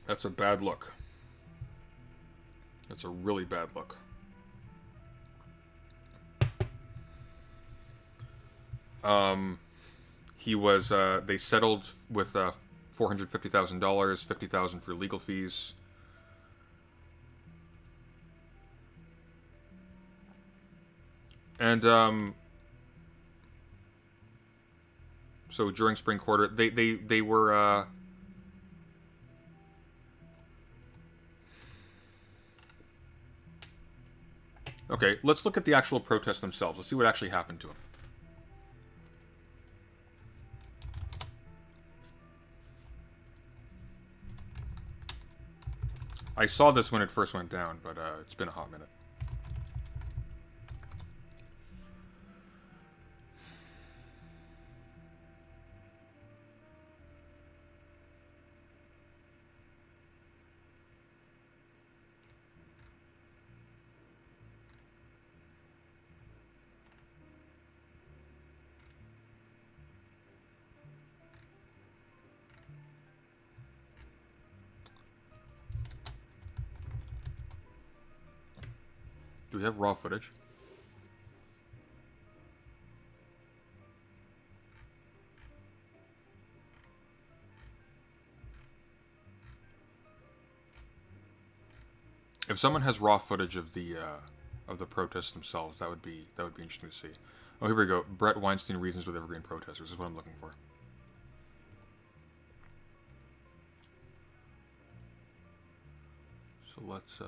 That's a bad look. That's a really bad look. He was, they settled with $450,000, $50,000 for legal fees. And, so during spring quarter, they were, okay, let's look at the actual protests themselves. Let's see what actually happened to him. I saw this when it first went down, but it's been a hot minute. Do we have raw footage? If someone has raw footage of the protests themselves, that would be interesting to see. Oh, here we go. Brett Weinstein reasons with Evergreen Protesters. This is what I'm looking for. So let's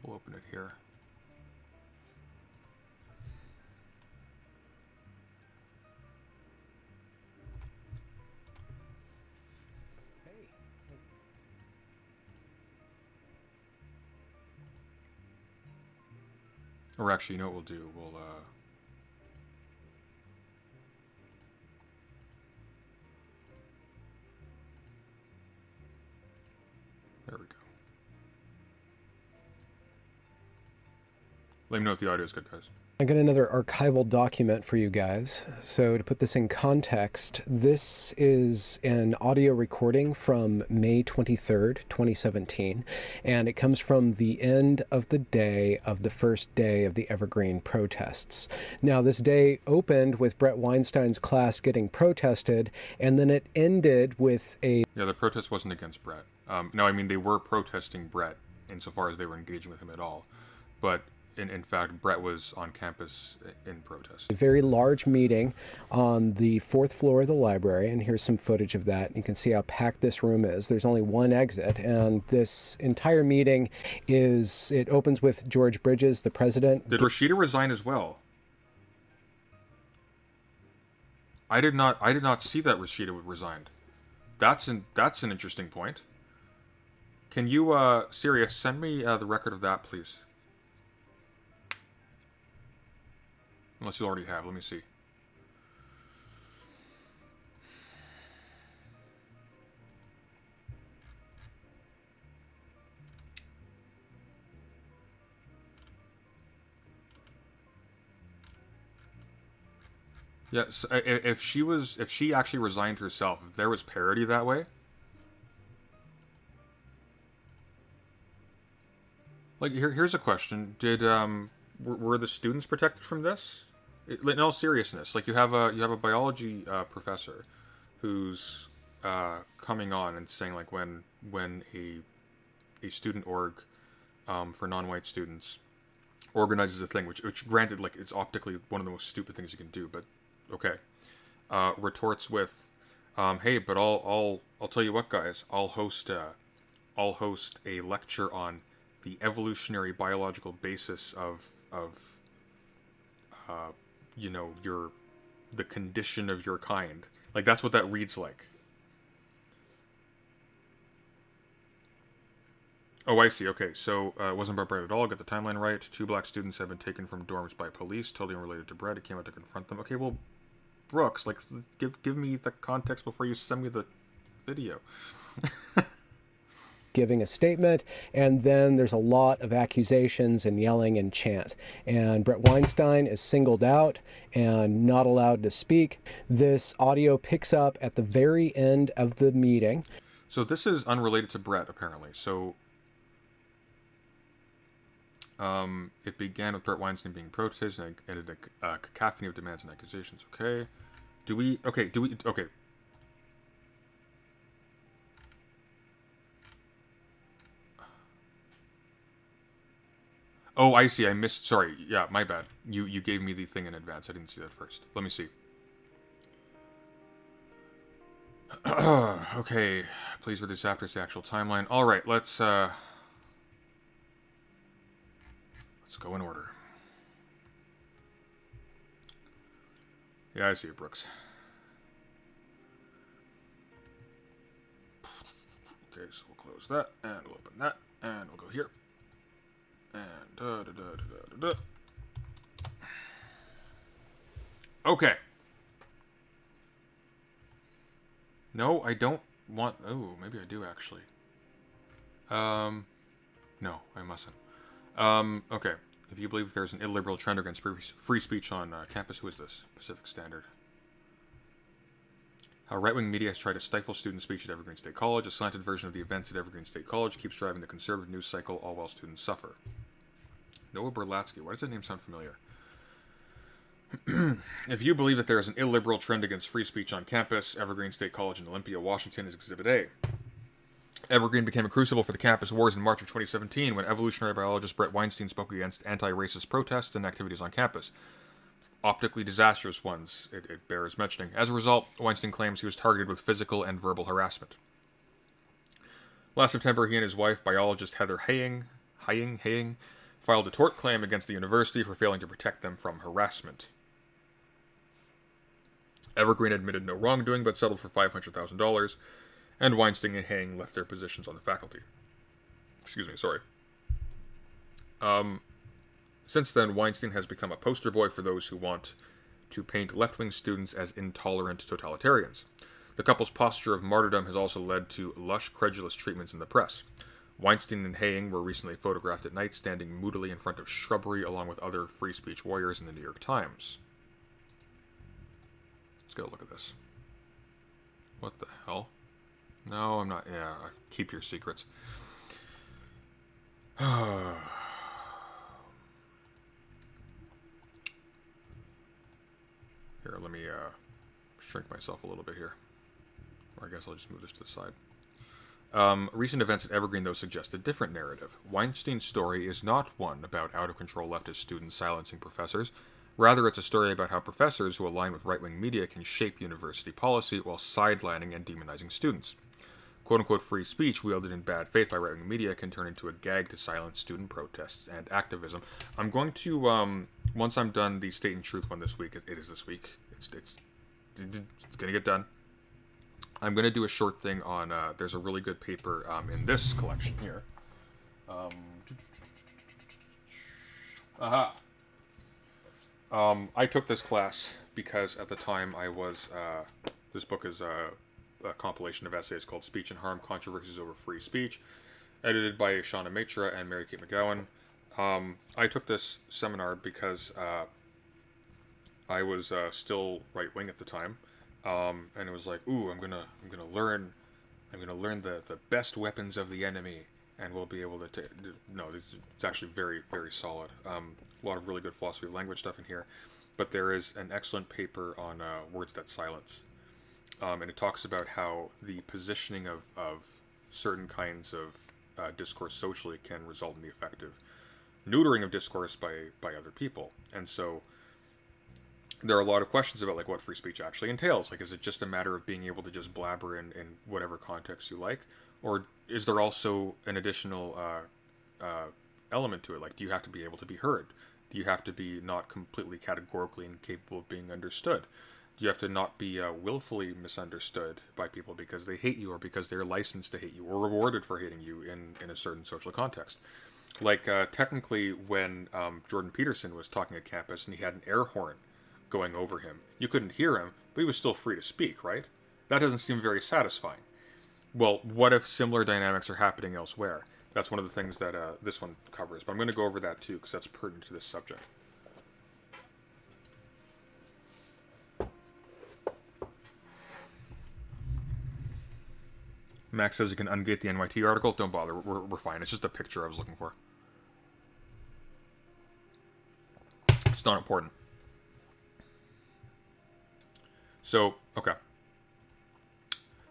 we'll open it here. Or actually, you know what we'll do? We'll there we go. Let me know if the audio is good, guys. I got another archival document for you guys. So to put this in context, this is an audio recording from May 23rd, 2017, and it comes from the end of the day of the first day of the Evergreen protests. Now, this day opened with Brett Weinstein's class getting protested, and then it ended with a... Yeah, the protest wasn't against Brett. No, I mean, they were protesting Brett insofar as they were engaging with him at all. But in fact, Brett was on campus in protest. A very large meeting on the 4th floor of the library, and here's some footage of that. You can see how packed this room is. There's only one exit, and this entire meeting it opens with George Bridges, the president. Did Rashida resign as well? I did not see that Rashida resigned. That's an interesting point. Can you, Sirius, send me the record of that, please? Unless you already have. Let me see. Yes, if she actually resigned herself, if there was parity that way. Like, here's a question: were the students protected from this? In all seriousness, like you have a biology professor who's coming on and saying like when a student org for non-white students organizes a thing, which granted, like, it's optically one of the most stupid things you can do, but okay, retorts with, hey, but I'll tell you what, guys, I'll host a lecture on the evolutionary biological basis of the condition of your kind. Like, that's what that reads like. Oh, I see. Okay, so it wasn't about Brett at all. Got the timeline right. 2 black students have been taken from dorms by police, totally unrelated to Brett. He came out to confront them. Okay, well, Brooks, like, give me the context before you send me the video. Giving a statement, and then there's a lot of accusations and yelling and chant. And Brett Weinstein is singled out and not allowed to speak. This audio picks up at the very end of the meeting. So this is unrelated to Brett, apparently. So it began with Brett Weinstein being protested and ended a cacophony of demands and accusations. Okay. Okay. Oh, I see. I missed. Sorry. Yeah, my bad. You gave me the thing in advance. I didn't see that first. Let me see. Okay. Please read this after it's the actual timeline. All right. Let's go in order. Yeah, I see it, Brooks. Okay, so we'll close that, and we'll open that, and we'll go here. And Okay. No, I don't want. Oh, maybe I do actually. No, I mustn't. Okay. If you believe there's an illiberal trend against free speech on campus, who is this? Pacific Standard. How right-wing media has tried to stifle student speech at Evergreen State College. A slanted version of the events at Evergreen State College keeps driving the conservative news cycle, all while students suffer. Noah Berlatsky. Why does that name sound familiar? If you believe that there is an illiberal trend against free speech on campus, Evergreen State College in Olympia, Washington is Exhibit A. Evergreen became a crucible for the campus wars in March of 2017 when evolutionary biologist Brett Weinstein spoke against anti-racist protests and activities on campus. Optically disastrous ones, it bears mentioning. As a result, Weinstein claims he was targeted with physical and verbal harassment. Last September, he and his wife, biologist Heather Haying, filed a tort claim against the university for failing to protect them from harassment. Evergreen admitted no wrongdoing but settled for $500,000, and Weinstein and Haying left their positions on the faculty. Since then, Weinstein has become a poster boy for those who want to paint left-wing students as intolerant totalitarians. The couple's posture of martyrdom has also led to lush, credulous treatments in the press. Weinstein and Haying were recently photographed at night standing moodily in front of shrubbery along with other free speech warriors in the New York Times. Let's get a look at this. What the hell? No, I'm not. Yeah, keep your secrets. Here, let me shrink myself a little bit here. Or I guess I'll just move this to the side. Recent events at Evergreen, though, suggest a different narrative. Weinstein's story is not one about out-of-control leftist students silencing professors. Rather, it's a story about how professors who align with right-wing media can shape university policy while sidelining and demonizing students. Quote-unquote free speech wielded in bad faith by right-wing media can turn into a gag to silence student protests and activism. I'm going to, once I'm done the State and Truth one this week, it is this week, it's going to get done. I'm going to do a short thing on, there's a really good paper in this collection here. I took this class because at the time I was, this book is a compilation of essays called Speech and Harm, Controversies Over Free Speech, edited by Shauna Matra and Mary Kate McGowan. I took this seminar because I was still right-wing at the time, and it was like, ooh, I'm gonna learn the best weapons of the enemy, and we'll be able to no, it's actually very, very solid. A lot of really good philosophy of language stuff in here, but there is an excellent paper on words that silence. And it talks about how the positioning of certain kinds of discourse socially can result in the effective neutering of discourse by other people. And so there are a lot of questions about like what free speech actually entails. Like, is it just a matter of being able to just blabber in whatever context you like? Or is there also an additional element to it? Like, do you have to be able to be heard? Do you have to be not completely categorically incapable of being understood? You have to not be willfully misunderstood by people because they hate you or because they're licensed to hate you or rewarded for hating you in a certain social context. Like, technically, when Jordan Peterson was talking at campus and he had an air horn going over him, you couldn't hear him, but he was still free to speak, right? That doesn't seem very satisfying. Well, what if similar dynamics are happening elsewhere? That's one of the things that this one covers, but I'm going to go over that too because that's pertinent to this subject. Max says you can ungate the NYT article. Don't bother. We're fine. It's just a picture I was looking for. It's not important. So, okay.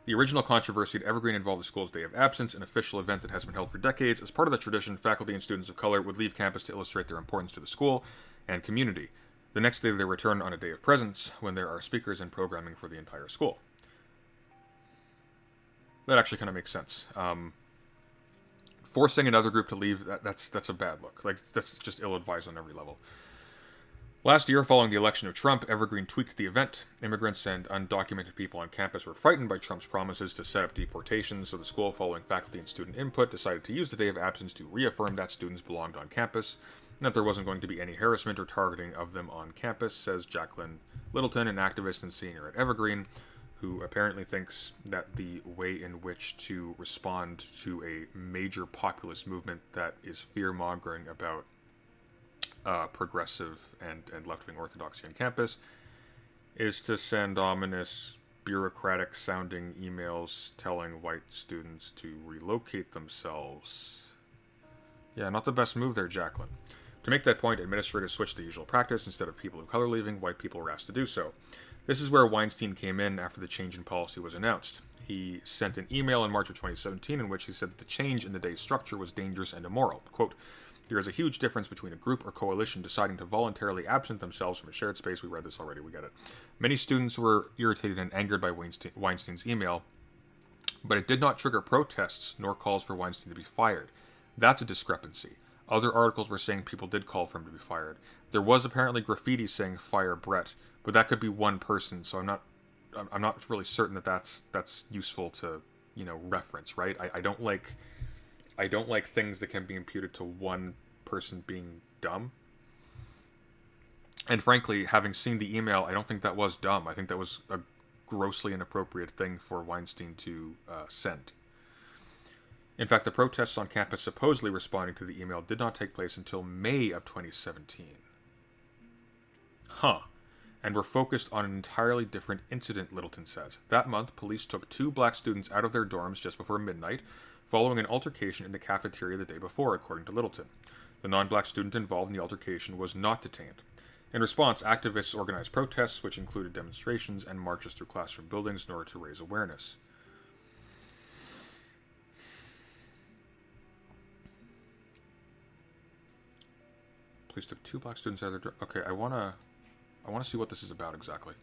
The original controversy at Evergreen involved the school's Day of Absence, an official event that has been held for decades. As part of the tradition, faculty and students of color would leave campus to illustrate their importance to the school and community. The next day, they return on a day of presence when there are speakers and programming for the entire school. That actually kind of makes sense. Forcing another group to leave, that's a bad look. Like, that's just ill-advised on every level. Last year, following the election of Trump, Evergreen tweaked the event. Immigrants and undocumented people on campus were frightened by Trump's promises to set up deportations, so the school, following faculty and student input, decided to use the day of absence to reaffirm that students belonged on campus, and that there wasn't going to be any harassment or targeting of them on campus, says Jacqueline Littleton, an activist and senior at Evergreen, who apparently thinks that the way in which to respond to a major populist movement that is fear-mongering about progressive and left-wing orthodoxy on campus is to send ominous, bureaucratic-sounding emails telling white students to relocate themselves. Yeah, not the best move there, Jacqueline. To make that point, administrators switched the usual practice. Instead of people of color leaving, white people were asked to do so. This is where Weinstein came in after the change in policy was announced. He sent an email in March of 2017 in which he said that the change in the day's structure was dangerous and immoral. Quote, "There is a huge difference between a group or coalition deciding to voluntarily absent themselves from a shared space." We read this already, we get it. Many students were irritated and angered by Weinstein's email, but it did not trigger protests nor calls for Weinstein to be fired. That's a discrepancy. Other articles were saying people did call for him to be fired. There was apparently graffiti saying "Fire Brett," but that could be one person, so I'm not really certain that that's useful to, reference, right? I don't like things that can be imputed to one person being dumb. And frankly, having seen the email, I don't think that was dumb. I think that was a grossly inappropriate thing for Weinstein to send. In fact, the protests on campus supposedly responding to the email did not take place until May of 2017. And were focused on an entirely different incident, Littleton says. That month, police took 2 black students out of their dorms just before midnight, following an altercation in the cafeteria the day before, according to Littleton. The non-black student involved in the altercation was not detained. In response, activists organized protests, which included demonstrations and marches through classroom buildings in order to raise awareness. police took 2 black students out of their... Okay, I wanna see what this is about exactly.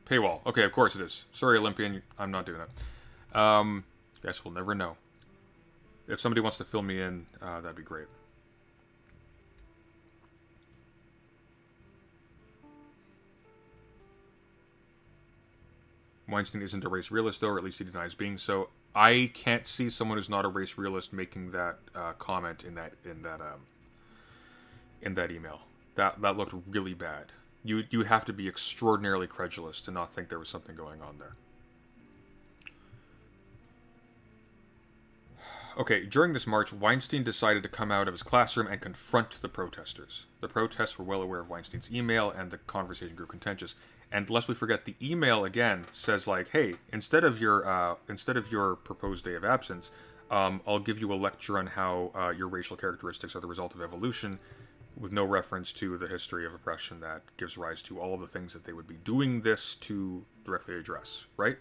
Paywall. Okay, of course it is. Sorry, Olympian, I'm not doing that. Guess we'll never know. If somebody wants to fill me in, that'd be great. Weinstein isn't a race realist, though, or at least he denies being so. I can't see someone who's not a race realist making that comment in that email. That looked really bad. You have to be extraordinarily credulous to not think there was something going on there. Okay, during this march, Weinstein decided to come out of his classroom and confront the protesters. The protests were well aware of Weinstein's email, and the conversation grew contentious. And lest we forget, the email again says like, "Hey, instead of your proposed day of absence, I'll give you a lecture on how your racial characteristics are the result of evolution," with no reference to the history of oppression that gives rise to all of the things that they would be doing this to directly address. Right?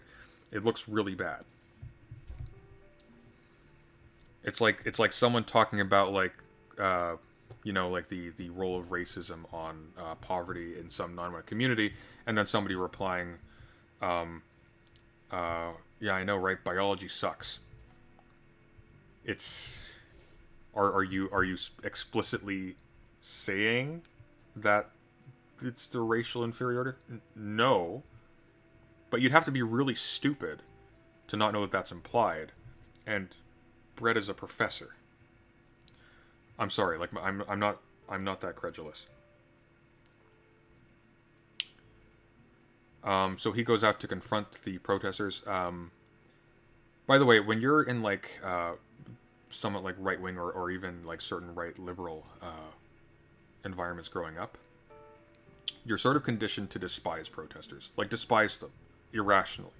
It looks really bad. It's like someone talking about like like the role of racism on poverty in some non-white community, and then somebody replying, yeah, I know, right? Biology sucks. It's are you explicitly saying that it's the racial inferiority? No, but you'd have to be really stupid to not know that that's implied. And Brett is a professor. I'm sorry, like I'm not that credulous. So he goes out to confront the protesters. By the way, when you're in like somewhat like right wing or even like certain right liberal environments growing up, you're sort of conditioned to despise protesters, like despise them irrationally.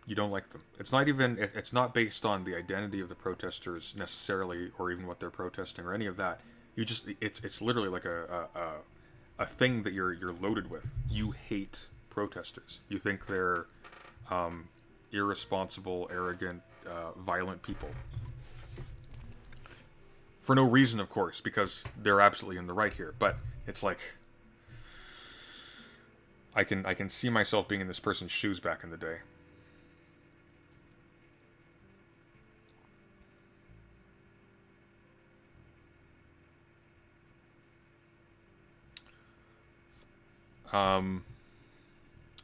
You don't like them. It's not even. It's not based on the identity of the protesters necessarily, or even what they're protesting, or any of that. You just. It's literally like a thing that you're loaded with. You hate protesters. You think they're irresponsible, arrogant, violent people. For no reason, of course, because they're absolutely in the right here. But it's like I can see myself being in this person's shoes back in the day.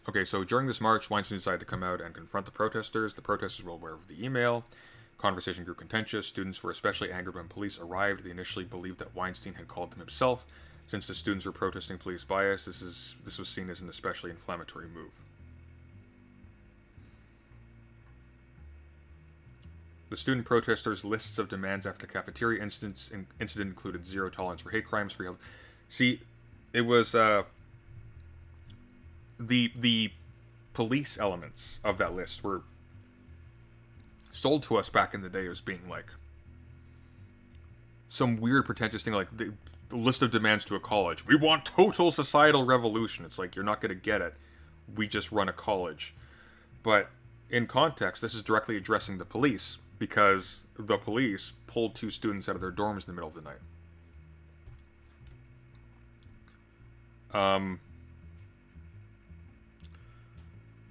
Okay, so during this march, Weinstein decided to come out and confront the protesters. The protesters were aware of the email. Conversation grew contentious. Students were especially angered when police arrived. They initially believed that Weinstein had called them himself. Since the students were protesting police bias, this was seen as an especially inflammatory move. The student protesters' lists of demands after the cafeteria incident included zero tolerance for hate crimes, free health. See, it was the police elements of that list were sold to us back in the day as being like some weird pretentious thing, like the list of demands to a college. We want total societal revolution. It's like, you're not going to get it. We just run a college. But in context, this is directly addressing the police, because the police pulled 2 students out of their dorms in the middle of the night.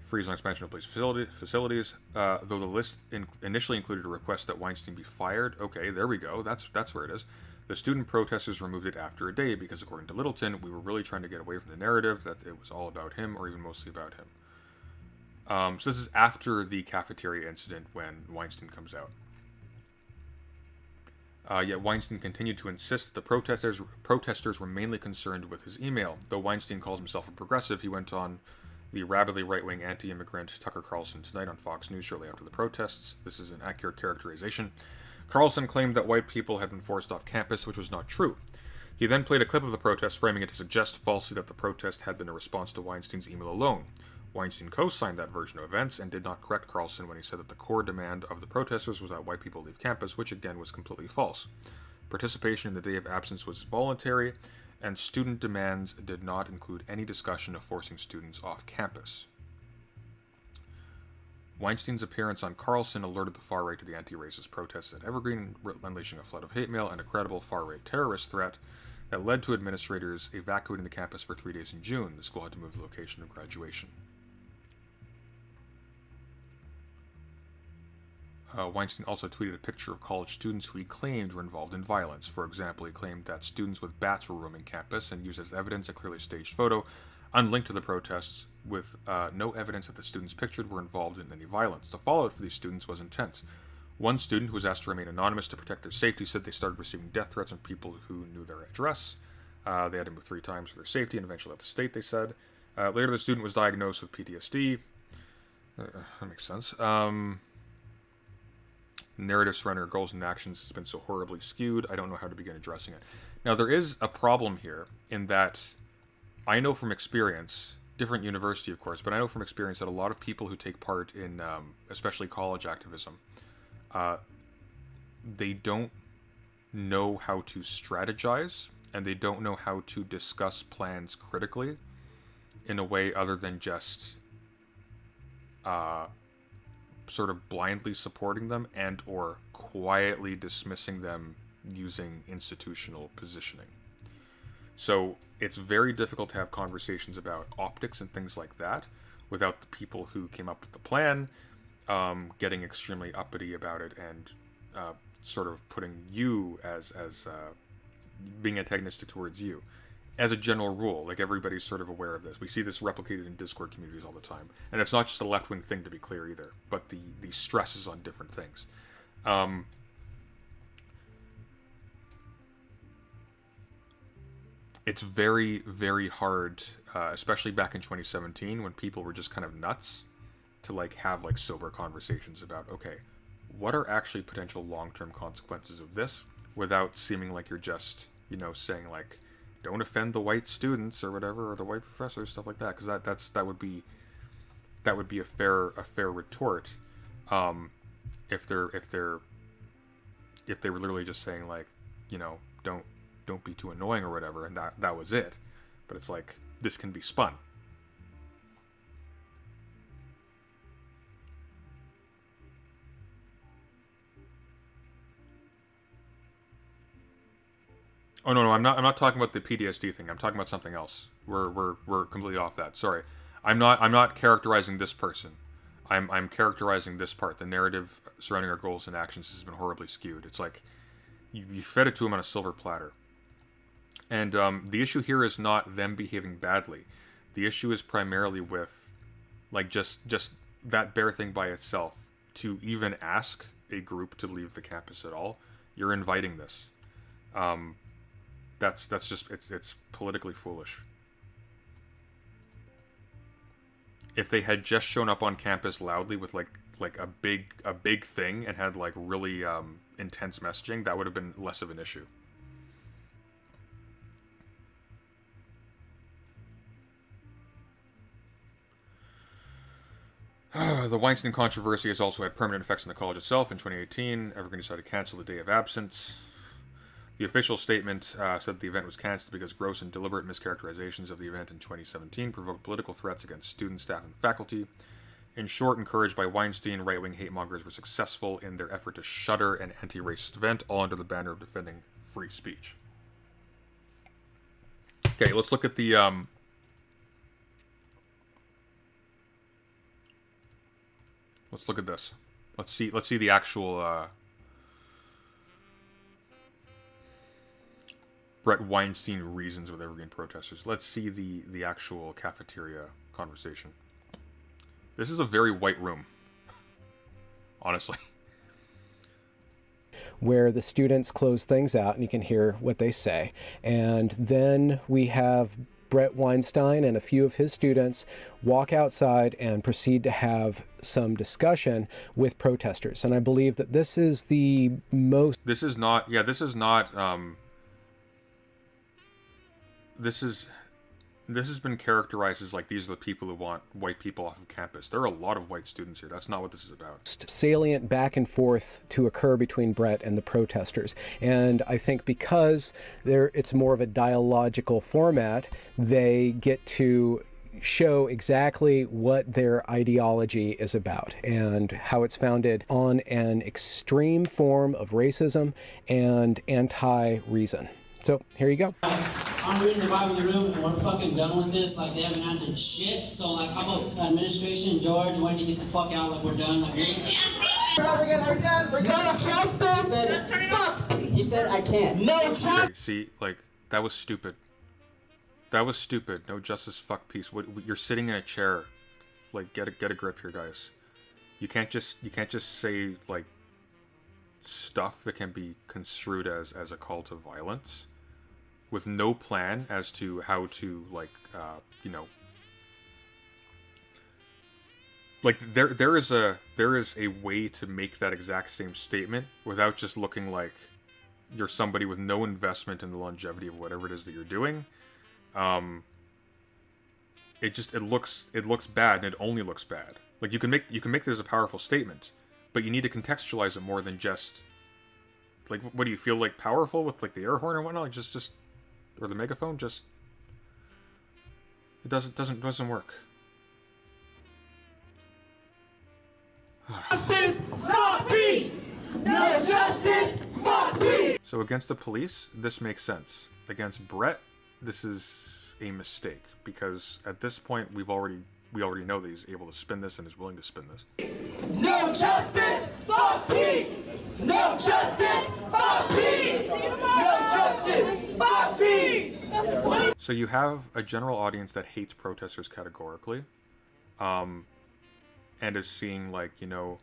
Freeze on expansion of police facilities. Though the list initially included a request that Weinstein be fired. Okay, there we go. That's where it is. The student protesters removed it after a day because, according to Littleton, we were really trying to get away from the narrative that it was all about him, or even mostly about him. So this is after the cafeteria incident when Weinstein comes out. Yet Weinstein continued to insist that the protesters were mainly concerned with his email. Though Weinstein calls himself a progressive, he went on the rabidly right-wing anti-immigrant Tucker Carlson tonight on Fox News shortly after the protests. This is an accurate characterization. Carlson claimed that white people had been forced off campus, which was not true. He then played a clip of the protest, framing it to suggest falsely that the protest had been a response to Weinstein's email alone. Weinstein co-signed that version of events and did not correct Carlson when he said that the core demand of the protesters was that white people leave campus, which again was completely false. Participation in the day of absence was voluntary, and student demands did not include any discussion of forcing students off campus. Weinstein's appearance on Carlson alerted the far right to the anti-racist protests at Evergreen, unleashing a flood of hate mail and a credible far-right terrorist threat that led to administrators evacuating the campus for 3 days in June. The school had to move the location of graduation. Weinstein also tweeted a picture of college students who he claimed were involved in violence. For example, he claimed that students with bats were roaming campus and used as evidence a clearly staged photo unlinked to the protests with no evidence that the students pictured were involved in any violence. The fallout for these students was intense. One student, who was asked to remain anonymous to protect their safety, said they started receiving death threats from people who knew their address. They had to move 3 times for their safety and eventually left the state, they said. Later, the student was diagnosed with PTSD. That makes sense. Narrative surrounding our goals and actions has been so horribly skewed, I don't know how to begin addressing it. Now, there is a problem here in that I know from experience, different university, of course, but I know from experience that a lot of people who take part in, especially college activism, they don't know how to strategize, and they don't know how to discuss plans critically in a way other than just sort of blindly supporting them and or quietly dismissing them using institutional positioning. So it's very difficult to have conversations about optics and things like that without the people who came up with the plan getting extremely uppity about it and sort of putting you as being antagonistic towards you. As a general rule, like, everybody's sort of aware of this. We see this replicated in Discord communities all the time. And it's not just a left-wing thing, to be clear, either, but the stresses on different things. It's very, very hard, especially back in 2017, when people were just kind of nuts, to, like, have, like, sober conversations about, okay, what are actually potential long-term consequences of this, without seeming like you're just, saying, like, don't offend the white students or whatever, or the white professors, stuff like that, because that would be a fair retort, if they were literally just saying, like, don't be too annoying or whatever, and that was it. But it's like, this can be spun. Oh no, I'm not talking about the PTSD thing. I'm talking about something else. We're completely off that. Sorry. I'm not characterizing this person. I'm characterizing this part. The narrative surrounding our goals and actions has been horribly skewed. It's like you fed it to them on a silver platter. And the issue here is not them behaving badly. The issue is primarily with, like, just that bare thing by itself. To even ask a group to leave the campus at all, you're inviting this. That's just it's politically foolish. If they had just shown up on campus loudly with like a big thing and had, like, really intense messaging, that would have been less of an issue. The Weinstein controversy has also had permanent effects on the college itself. In 2018, Evergreen decided to cancel the day of absence. The official statement said the event was cancelled because gross and deliberate mischaracterizations of the event in 2017 provoked political threats against students, staff, and faculty. In short, encouraged by Weinstein, right-wing hate-mongers were successful in their effort to shutter an anti-racist event, all under the banner of defending free speech. Okay, let's look at the let's look at this. Let's see the actual Brett Weinstein reasons with Evergreen protesters. Let's see the actual cafeteria conversation. This is a very white room, honestly. Where the students close things out and you can hear what they say. And then we have Brett Weinstein and a few of his students walk outside and proceed to have some discussion with protesters. And I believe that this is the most... This has been characterized as, like, these are the people who want white people off of campus. There are a lot of white students here. That's not what this is about. Salient back and forth to occur between Brett and the protesters. And I think because it's more of a dialogical format, they get to show exactly what their ideology is about and how it's founded on an extreme form of racism and anti-reason. So here you go. I'm reading the Bible in the room and we're fucking done with this. Like, they haven't answered shit. So, like, how about administration, George, when you get the fuck out? Like, we're done. Like, we're done. No justice. Just turn it off. He said, I can't. No justice. See, like, that was stupid. That was stupid. No justice, fuck peace. What, you're sitting in a chair. Like, get a grip here, guys. You can't just say, like, stuff that can be construed as a call to violence with no plan as to how to, like, you know, like, there is a way to make that exact same statement without just looking like you're somebody with no investment in the longevity of whatever it is that you're doing. It looks bad, and it only looks bad. Like, you can make this as a powerful statement, but you need to contextualize it more than just, like, what do you feel like powerful with, like, the air horn or whatnot? Like, just or the megaphone? Just, it doesn't work. Justice for peace. No justice for peace. So against the police, this makes sense. Against Brett, this is a mistake, because at this point we already know that he's able to spin this and is willing to spin this. No justice for peace. No justice for peace. No justice for peace. So you have a general audience that hates protesters categorically, and is seeing, like, you know,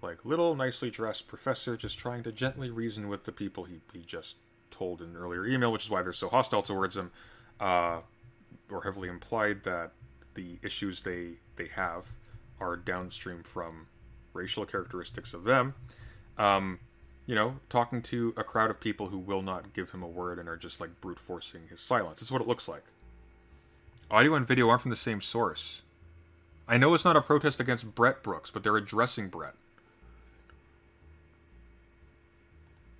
like, little nicely dressed professor just trying to gently reason with the people he just told in an earlier email, which is why they're so hostile towards him, or heavily implied that the issues they have are downstream from racial characteristics of them. You know, talking to a crowd of people who will not give him a word and are just, like, brute forcing his silence. This is what it looks like. Audio and video aren't from the same source. I know it's not a protest against Brett Brooks, but they're addressing Brett.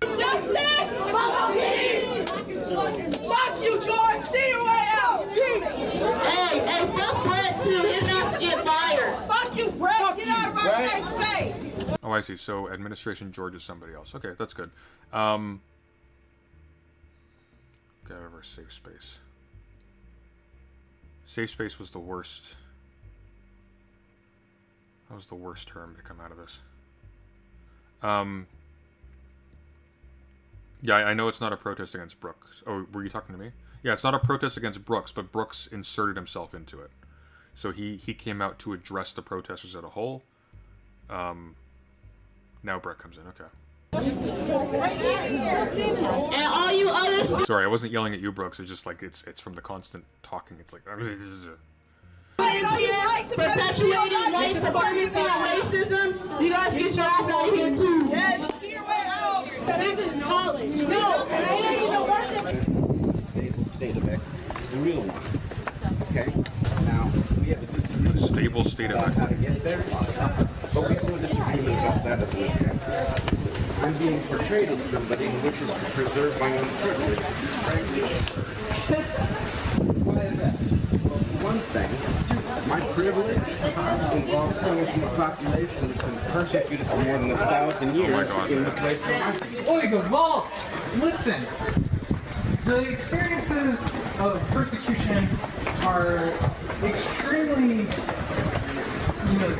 Justice for peace. Fuck you, George. See you way out. Hey, fuck Brett too. He's not to get fired. Fuck you, Brett. Get out of my face. Oh, I see. So administration George is somebody else. Okay, that's good. Get out of our safe space. Safe space was the worst. That was the worst term to come out of this. Yeah, I know it's not a protest against Brooks. Oh, were you talking to me? Yeah, it's not a protest against Brooks, but Brooks inserted himself into it. So he came out to address the protesters as a whole. Now Brett comes in, okay. And all you others. Sorry, I wasn't yelling at you, Brooks. It's just like, it's from the constant talking. It's like, Perpetuating white supremacy and racism, you guys get your ass out of here too. This is college. No, state of equity, the real one. Okay. Now we have a disagreement. Stable state of about how to equity. get there, but we have no disagreement about that as an objective. I'm being portrayed as somebody who wishes to preserve my own privilege, which is frankly absurd. Why is that? Well, for one thing, my privilege involves coming from a population that's been persecuted for more than 1,000 years in the place where my people. Oiga, well, listen. The experiences of persecution are extremely,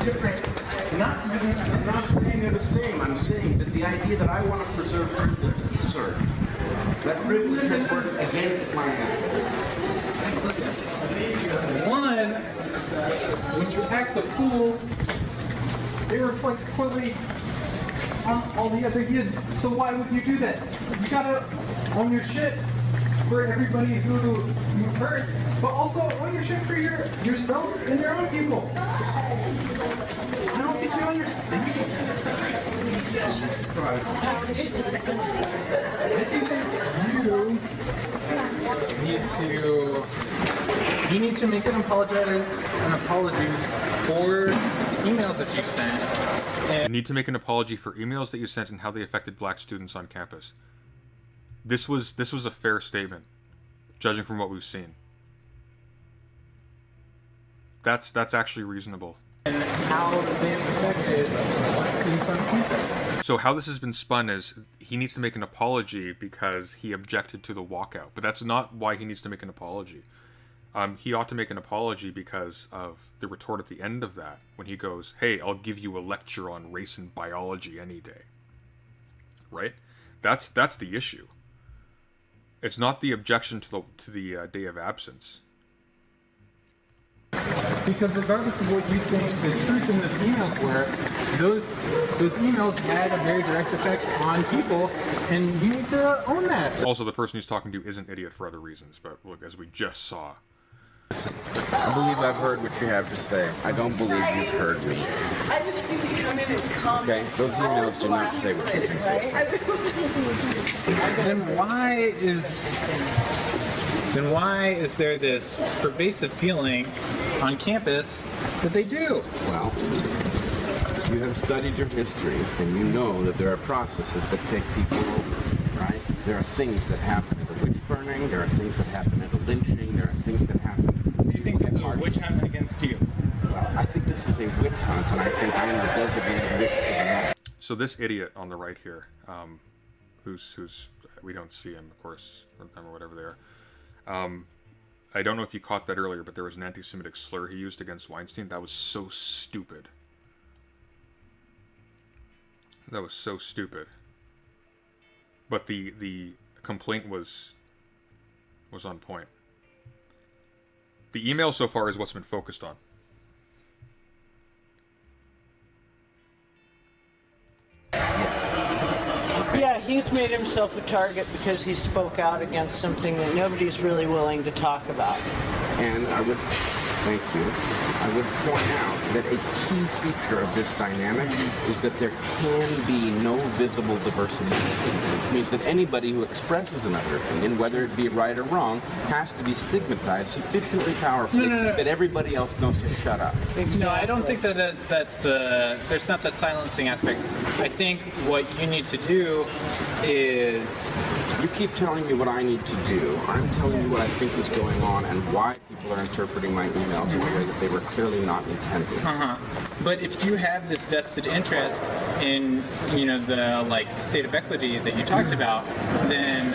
different. I'm not saying they're the same. I'm saying that the idea that I want to preserve privilege is absurd. That privilege has worked against my ancestors. Listen, one, when you act the fool, it reflects poorly on all the other kids. So why would you do that? You gotta own your shit for everybody who you hurt, but also own your shit for yourself and your own people. I don't think you understand. I think that you need to make an apology for the emails that you sent. You need to make an apology for emails that you sent and how they affected black students on campus. This was a fair statement, judging from what we've seen. That's actually reasonable. And how they affected students on campus. So how this has been spun is he needs to make an apology because he objected to the walkout, but that's not why he needs to make an apology. He ought to make an apology because of the retort at the end of that when he goes, "Hey, I'll give you a lecture on race and biology any day." Right? That's the issue. It's not the objection to the day of absence. Because regardless of what you think the truth in those emails were, those emails had a very direct effect on people, and you need to own that. Also, the person he's talking to is an idiot for other reasons, but look, as we just saw. I believe I've heard what you have to say. I don't believe you've heard me. I just think you come in and comment. Okay? Those emails do not say what you think they say. Then why is there this pervasive feeling on campus that they do? Well, you have studied your history, and you know that there are processes that take people over, right? There are things that happen at a witch burning, there are things that happen at a lynching, there are things that happen... Do you think this is a witch hunt against you? Well, I think this is a witch hunt, and I think I am the designated witch for the night. So this idiot on the right here, who's we don't see him, of course, or whatever they are. I don't know if you caught that earlier, but there was an anti-Semitic slur he used against Weinstein. That was so stupid. That was so stupid. But the complaint was on point. The email so far is what's been focused on. Yeah, he's made himself a target because he spoke out against something that nobody's really willing to talk about. And I would, thank you, I would point out that a key feature of this dynamic is that there can be no visible diversity of opinion, which means that anybody who expresses another opinion, whether it be right or wrong, has to be stigmatized sufficiently powerfully that everybody else knows to shut up. Exactly. No, I don't think there's not that silencing aspect. I think what you need to do is... You keep telling me what I need to do. I'm telling you what I think is going on and why people are interpreting my emails in a way that they were clearly not intended. But if you have this vested interest in, the state of equity that you talked about, then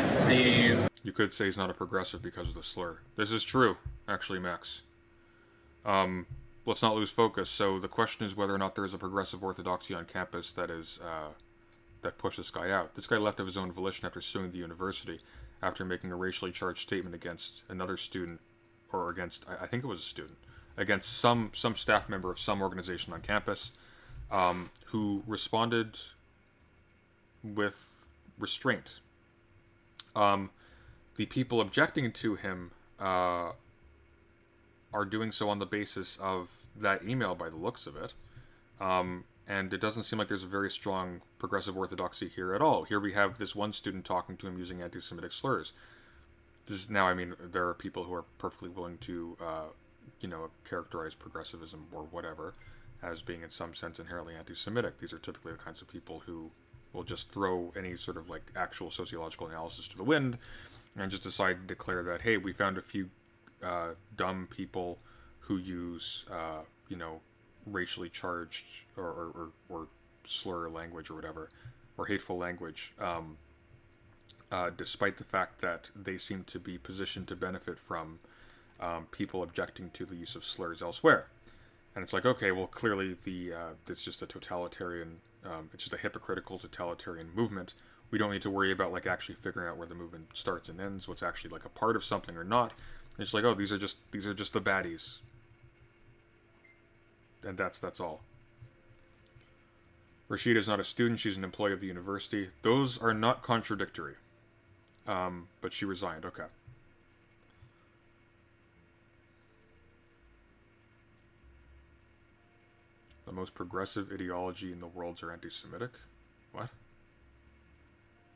You could say he's not a progressive because of the slur. This is true, actually, Max. Let's not lose focus. So the question is whether or not there is a progressive orthodoxy on campus that is that pushed this guy out. This guy left of his own volition after suing the university after making a racially charged statement against another student, or against, I think it was a student, against some staff member of some organization on campus, who responded with restraint. The people objecting to him are doing so on the basis of that email by the looks of it. And it doesn't seem like there's a very strong progressive orthodoxy here at all. Here we have this one student talking to him using anti-Semitic slurs. Now, I mean, there are people who are perfectly willing to, characterize progressivism or whatever as being in some sense inherently anti-Semitic. These are typically the kinds of people who will just throw any sort of actual sociological analysis to the wind and just decide to declare that, hey, we found a few dumb people who use, racially charged or slur language or whatever, or hateful language, despite the fact that they seem to be positioned to benefit from people objecting to the use of slurs elsewhere. And it's like, okay, well, clearly it's just a totalitarian, it's just a hypocritical totalitarian movement. We don't need to worry about actually figuring out where the movement starts and ends, what's actually a part of something or not. And it's like, oh, these are just the baddies. And that's all. Rashida is not a student, she's an employee of the university. Those are not contradictory. But she resigned, okay. The most progressive ideology in the worlds are anti-Semitic? What?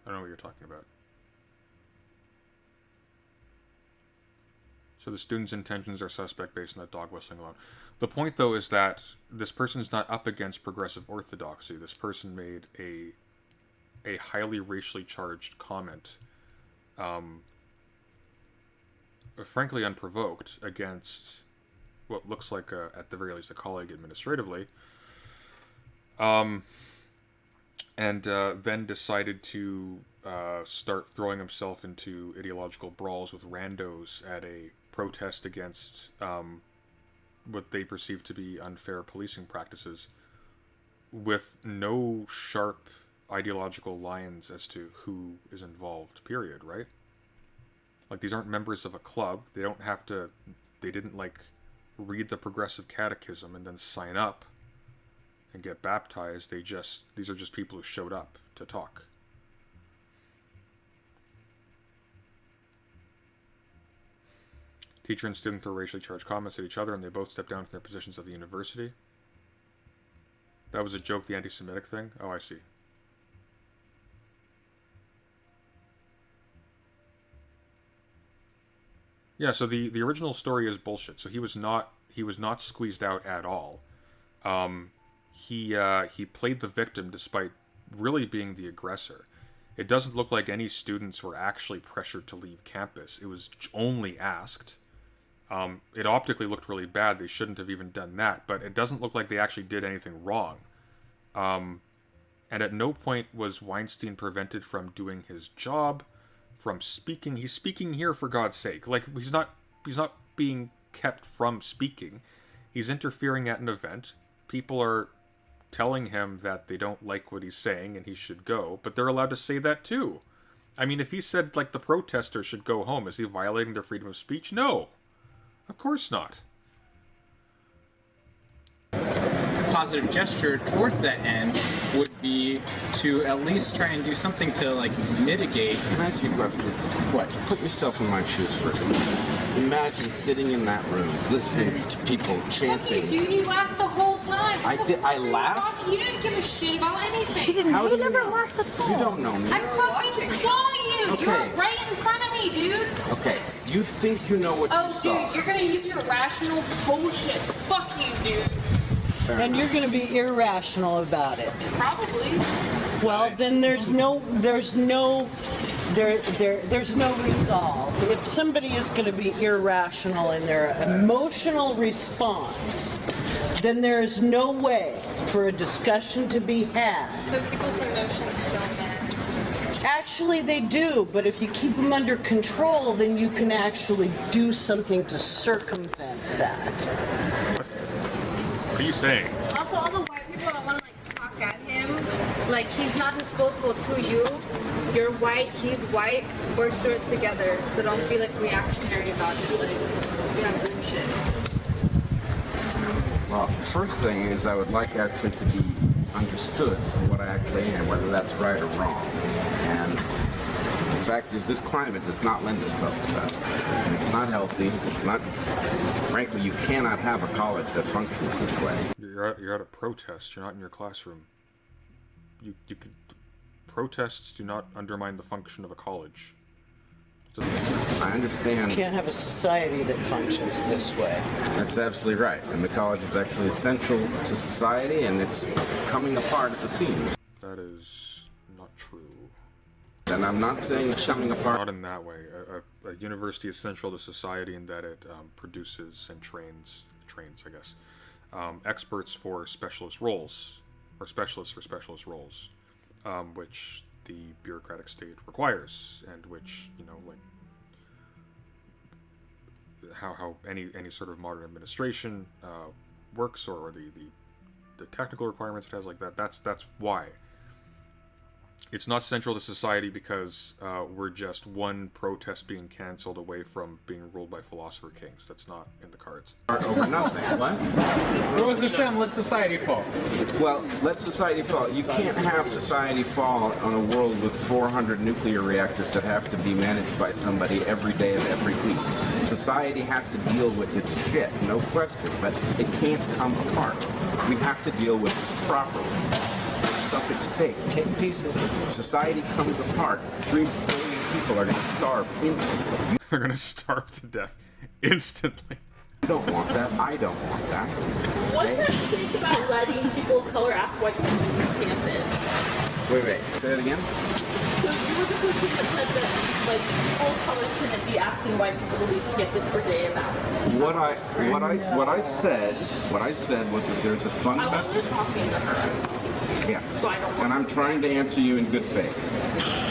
I don't know what you're talking about. So the student's intentions are suspect based on that dog whistling alone. The point, though, is that this person is not up against progressive orthodoxy. This person made a highly racially charged comment, frankly unprovoked, against what looks like, at the very least, a colleague administratively. And then decided to start throwing himself into ideological brawls with randos at a protest against what they perceive to be unfair policing practices, with no sharp ideological lines as to who is involved, period, right? Like, these aren't members of a club. They don't have to... They didn't, like, read the Progressive Catechism and then sign up and get baptized. These are just people who showed up to talk. Teacher and student threw racially charged comments at each other, and they both stepped down from their positions at the university. That was a joke, the anti-Semitic thing? Oh, I see. Yeah, so the original story is bullshit. So he was not squeezed out at all. He played the victim despite really being the aggressor. It doesn't look like any students were actually pressured to leave campus. It was only asked. It optically looked really bad. They shouldn't have even done that, but it doesn't look like they actually did anything wrong. And at no point was Weinstein prevented from doing his job, from speaking. He's speaking here, for God's sake. Like, he's not being kept from speaking. He's interfering at an event. People are telling him that they don't like what he's saying and he should go, but they're allowed to say that too. I mean, if he said, like, the protesters should go home, is he violating their freedom of speech? No. Of course not. Positive gesture towards that end would be to at least try and do something to, like, mitigate. Can I ask you a question? What? Put yourself in my shoes for a second. Imagine sitting in that room, listening to people chanting. What did you do? You laughed the whole time. I did. I laughed? You didn't give a shit about anything. He didn't. He never laughed at all. You don't know me. I fucking saw you. Okay. You were right in front of me, dude. Okay, you think you know what you saw. Oh, dude, you're gonna use your rational bullshit. Fuck you, dude. And you're going to be irrational about it. Probably. Well, then there's no resolve. If somebody is going to be irrational in their emotional response, then there is no way for a discussion to be had. So people's emotions don't matter. Actually, they do, but if you keep them under control, then you can actually do something to circumvent that. What are you saying? Also, all the white people that want to like talk at him, like he's not disposable to you. You're white, he's white. We're through it together, so don't be like reactionary about it. Like you're not doing shit. Well, the first thing is I would like actually to be understood for what I actually am, whether that's right or wrong. And the fact is, this climate does not lend itself to that. And it's not healthy. It's not. Frankly, you cannot have a college that functions this way. You're at a protest. You're not in your classroom. You could. Protests do not undermine the function of a college. I understand. You can't have a society that functions this way. That's absolutely right. And the college is actually essential to society, and it's coming apart at the seams. That is not true. And I'm not saying it's coming apart. Not in that way. A university is essential to society in that it produces and trains, I guess, experts for specialist roles, or specialists for specialist roles, which the bureaucratic state requires, and which, you know, like how any sort of modern administration works, or the technical requirements it has, like that. That's why. It's not central to society because we're just one protest being canceled away from being ruled by philosopher kings. That's not in the cards. Over nothing. What? Baruch Hashem, let society fall. Well, let society fall. You can't have society fall on a world with 400 nuclear reactors that have to be managed by somebody every day of every week. Society has to deal with its shit, no question, but it can't come apart. We have to deal with this properly. Stuff at stake. Take pieces. Society comes apart. 3 billion people are going to starve instantly. They're going to starve to death instantly. You don't want that. I don't want that. What do you think about letting people of color ask white people on campus? Wait. Say that again? So you were the person that said that like full color shouldn't be asking white people to leave campus for day about it. What I said was that there's a I fundamental. wasn't talking to her. Yeah. So I don't And I'm trying to answer you in good faith.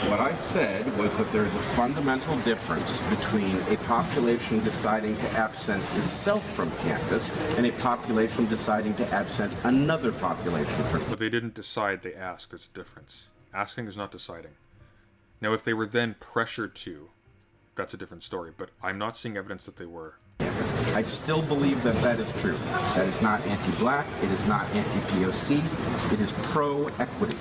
What I said was that there's a fundamental difference between a population deciding to absent itself from campus and a population deciding to absent another population from But they didn't decide, they asked. There's a difference. Asking is not deciding. Now, if they were then pressured to, that's a different story. But I'm not seeing evidence that they were. campus. I still believe that that is true. That is not anti-black, it is not anti-POC, it is pro-equity.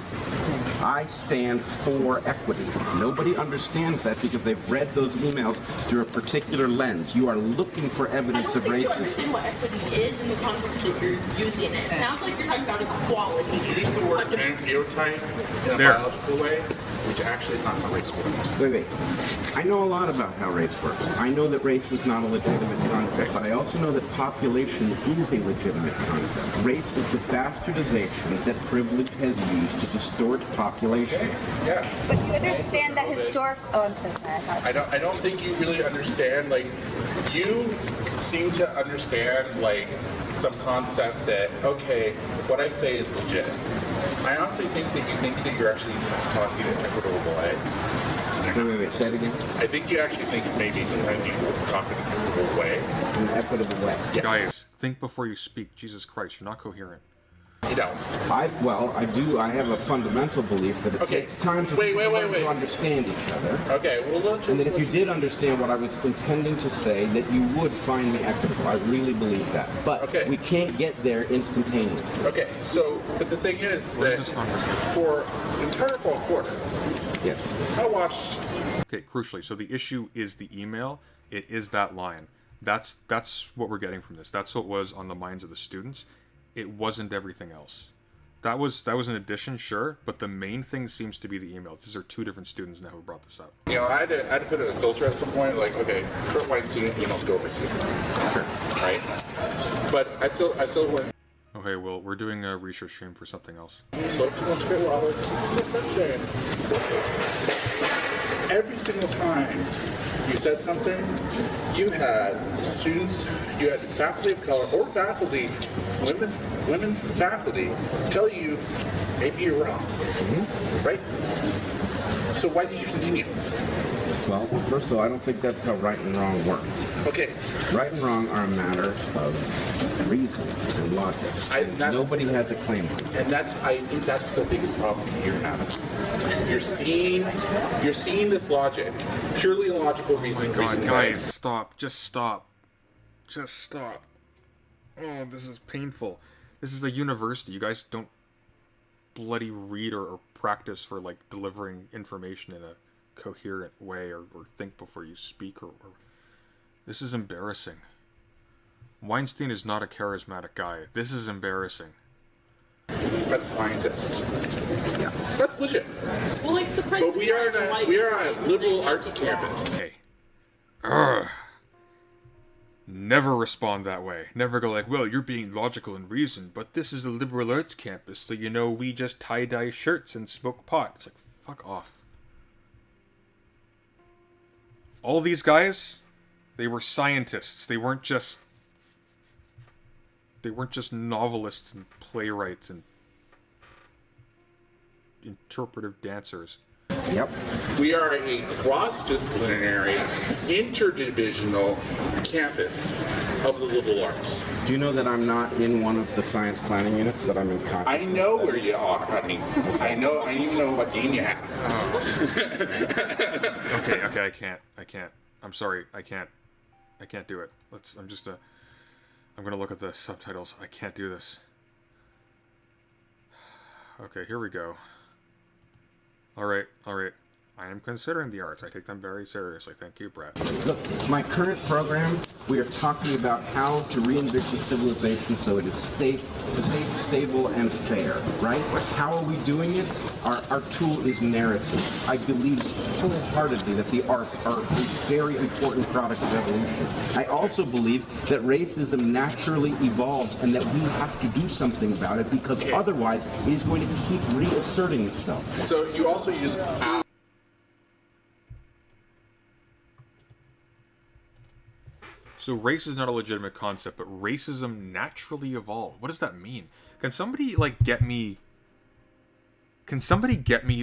I stand for equity. Nobody understands that because they've read those emails through a particular lens. You are looking for evidence of I don't think you racism. understand what equity is in the context that you're using it. It sounds like you're talking about equality. You use the word phenotype in a biological way, which actually is not how race works. Wait. I know a lot about how race works. I know that race is not a legitimate concept, but I also know that population is a legitimate concept. Race is the bastardization that privilege has used to distort population. Yes. But you understand that historic. Oh, I'm so sorry. I don't think you really understand. Like, you seem to understand like some concept that okay, what I say is legit. I honestly think that you think that you're actually talking in an equitable way. Wait, say it again. I think you actually think maybe sometimes you talk in an equitable way. An equitable way. Yeah. Guys, think before you speak. Jesus Christ, you're not coherent. You know. I have a fundamental belief that it takes time to to understand each other. Okay, well, and that if you did understand what I was intending to say, that you would find me equitable. I really believe that. But we can't get there instantaneously. Okay, so, but the thing is that for the entire fall quarter, yes, I watched. Okay, crucially, so the issue is the email. It is that line. That's what we're getting from this. That's what was on the minds of the students. It wasn't everything else. That was an addition, sure, but the main thing seems to be the emails. These are two different students now who brought this up. You know, I had to put in a filter at some point, like, okay, Kurt Weinstein emails go over here. Sure. Right? But I still went. Okay, well, we're doing a research stream for something else. Spoke too much great while it's frustrating. Every single time you said something, you had students, you had faculty of color or faculty, women faculty, tell you maybe you're wrong, right? So why did you continue? Well, first of all, I don't think that's how right and wrong works. Okay. Right and wrong are a matter of reason and logic. Nobody has a claim on it. And I think that's the biggest problem you're having. You're seeing this logic, purely illogical reasoning. Oh my God, guys, stop. Just stop. Just stop. Oh, this is painful. This is a university. You guys don't bloody read or practice for, like, delivering information in a coherent way or think before you speak or this is embarrassing. Weinstein is not a charismatic guy. This is embarrassing. As a scientist. Yeah. That's legit. Well, like, surprise. But we are on a liberal arts campus. Hey. Never respond that way. Never go like, well, you're being logical and reasoned, but this is a liberal arts campus, so you know we just tie-dye shirts and smoke pot. It's like, fuck off. All these guys, they were scientists. They weren't just novelists and playwrights and interpretive dancers. Yep. We are a cross-disciplinary, interdivisional campus of the liberal arts. Do you know that I'm not in one of the science planning units, that I'm in consciousness I know studies? where you are, honey. I even know what dean you have. Okay, I can't. I'm sorry, I can't do it. I'm gonna look at the subtitles. I can't do this. Okay, here we go. Alright. I am considering the arts. I take them very seriously. Thank you, Brett. Look, my current program, we are talking about how to re-envision civilization so it is safe, stable, and fair, right? How are we doing it? Our tool is narrative. I believe wholeheartedly that the arts are a very important product of evolution. I also believe that racism naturally evolves and that we have to do something about it because otherwise it is going to keep reasserting itself. So you also use So race is not a legitimate concept, but racism naturally evolved. What does that mean? Can somebody get me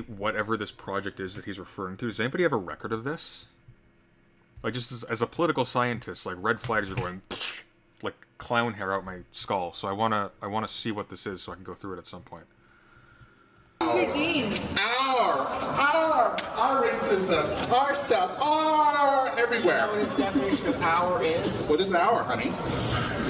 whatever this project is that he's referring to? Does anybody have a record of this? Like, just as a political scientist, like, red flags are going like clown hair out my skull. So I wanna see what this is so I can go through it at some point. Our racism, our stuff, our everywhere. What his definition of our is? What is our, honey?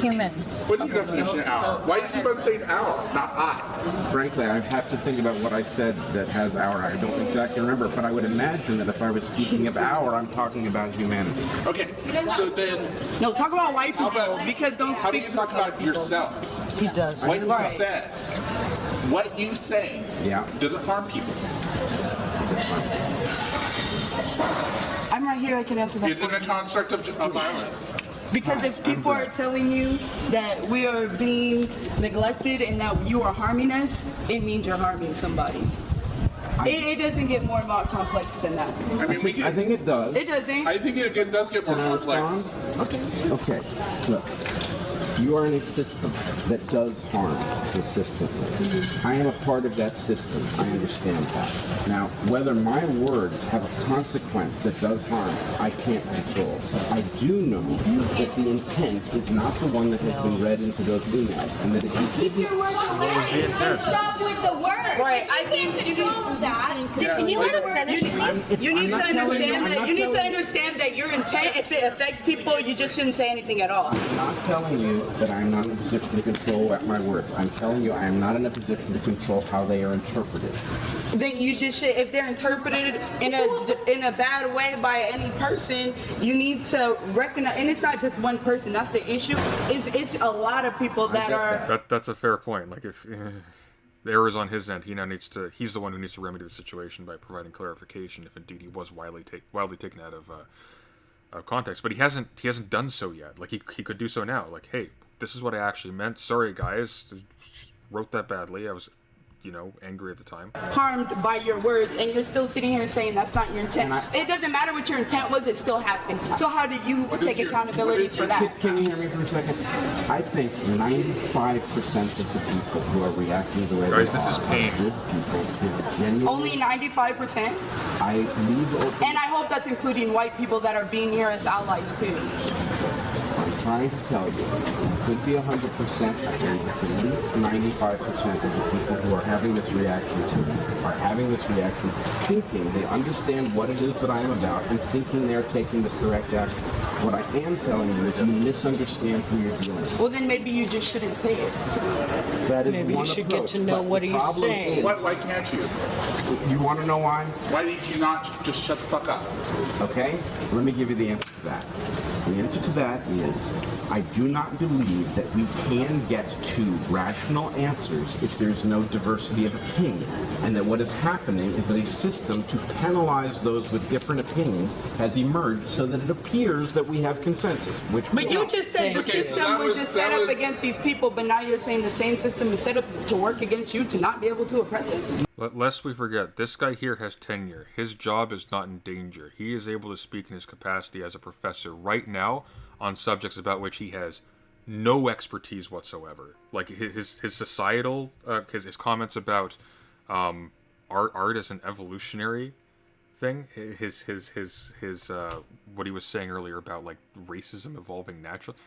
Humans. What's your definition of our? Why do you keep on saying our, not I? Frankly, I have to think about what I said that has our. I don't exactly remember, but I would imagine that if I was speaking of our, I'm talking about humanity. Okay, so then... No, talk about white people, because don't How do speak you talk about yourself? He does. What you said. What you say. Yeah. Does it harm people? I'm right here, I can answer that. Is it a construct of violence? Because if people are telling you that we are being neglected and that you are harming us, it means you're harming somebody. It doesn't get more complex than that. I mean, I think it does. It doesn't. I think it does get more complex. Okay. Look, you are in a system that does harm consistently. I am a part of that system. I understand that. Now, whether my words have a consequence that does harm, I can't control. I do know that the intent is not the one that has been read into those emails, and that if you Keep your words away and stop with the words. Right, I think you need that. Yeah, You like- need to understand that your intent, if it affects people, you just shouldn't say anything at all. I'm not telling you that I'm not in a position to control my words. I'm telling you I am not in a position to control how they are interpreted. Then you just should, if they're interpreted in a bad way by any person, you need to recognize, and it's not just one person, that's the issue. It's a lot of people that are... That's a fair point. Like, if the error is on his end, he's the one who needs to remedy the situation by providing clarification if indeed he was wildly taken out of context. But he hasn't done so yet. Like, he could do so now. Like, hey, this is what I actually meant. Sorry, guys. Wrote that badly. I was, angry at the time. Harmed by your words, and you're still sitting here saying that's not your intent. It doesn't matter what your intent was, it still happened. So how do you take accountability for that? Can you hear me for a second? I think 95% of the people who are reacting the way Guys, they this is are pain. good people. who genuinely- Only 95%? I leave open. And I hope that's including white people that are being here as allies too. I'm trying to tell you, it could be 100%. I think it's at least 95% of the people who are having this reaction to me are having this reaction thinking they understand what it is that I am about and thinking they're taking the correct action. What I am telling you is you misunderstand who you're dealing with. Well, then maybe you just shouldn't say it. That is Maybe you one should approach, get to know but what the he's problem saying. is- Why can't you? You want to know why? Why did you not just shut the fuck up? Okay, let me give you the answer to that. The answer to that is, I do not believe that we can get to rational answers if there's no diversity of opinion, and that what is happening is that a system to penalize those with different opinions has emerged so that it appears that we have consensus, which we But you don't. just said the Okay, so system that was was- just that set up was- against these people, but now you're saying the same system is set up to work against you to not be able to oppress us? Lest we forget, this guy here has tenure. His job is not in danger. He is able to speak in his capacity as a professor right now on subjects about which he has no expertise whatsoever. Like his societal, his comments about art as an evolutionary thing. His what he was saying earlier about like racism evolving naturally.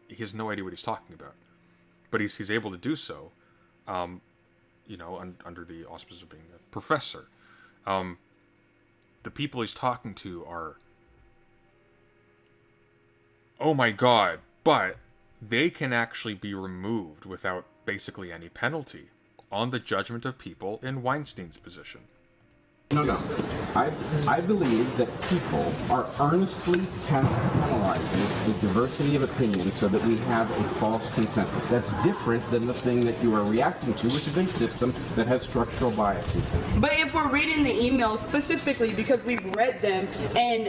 He has no idea what he's talking about, but he's able to do so. Under the auspices of being a professor. The people he's talking to are, oh my god, but they can actually be removed without basically any penalty on the judgment of people in Weinstein's position. No. I believe that people are earnestly penalizing the diversity of opinions so that we have a false consensus. That's different than the thing that you are reacting to, which is a system that has structural biases in it. But if we're reading the emails specifically because we've read them and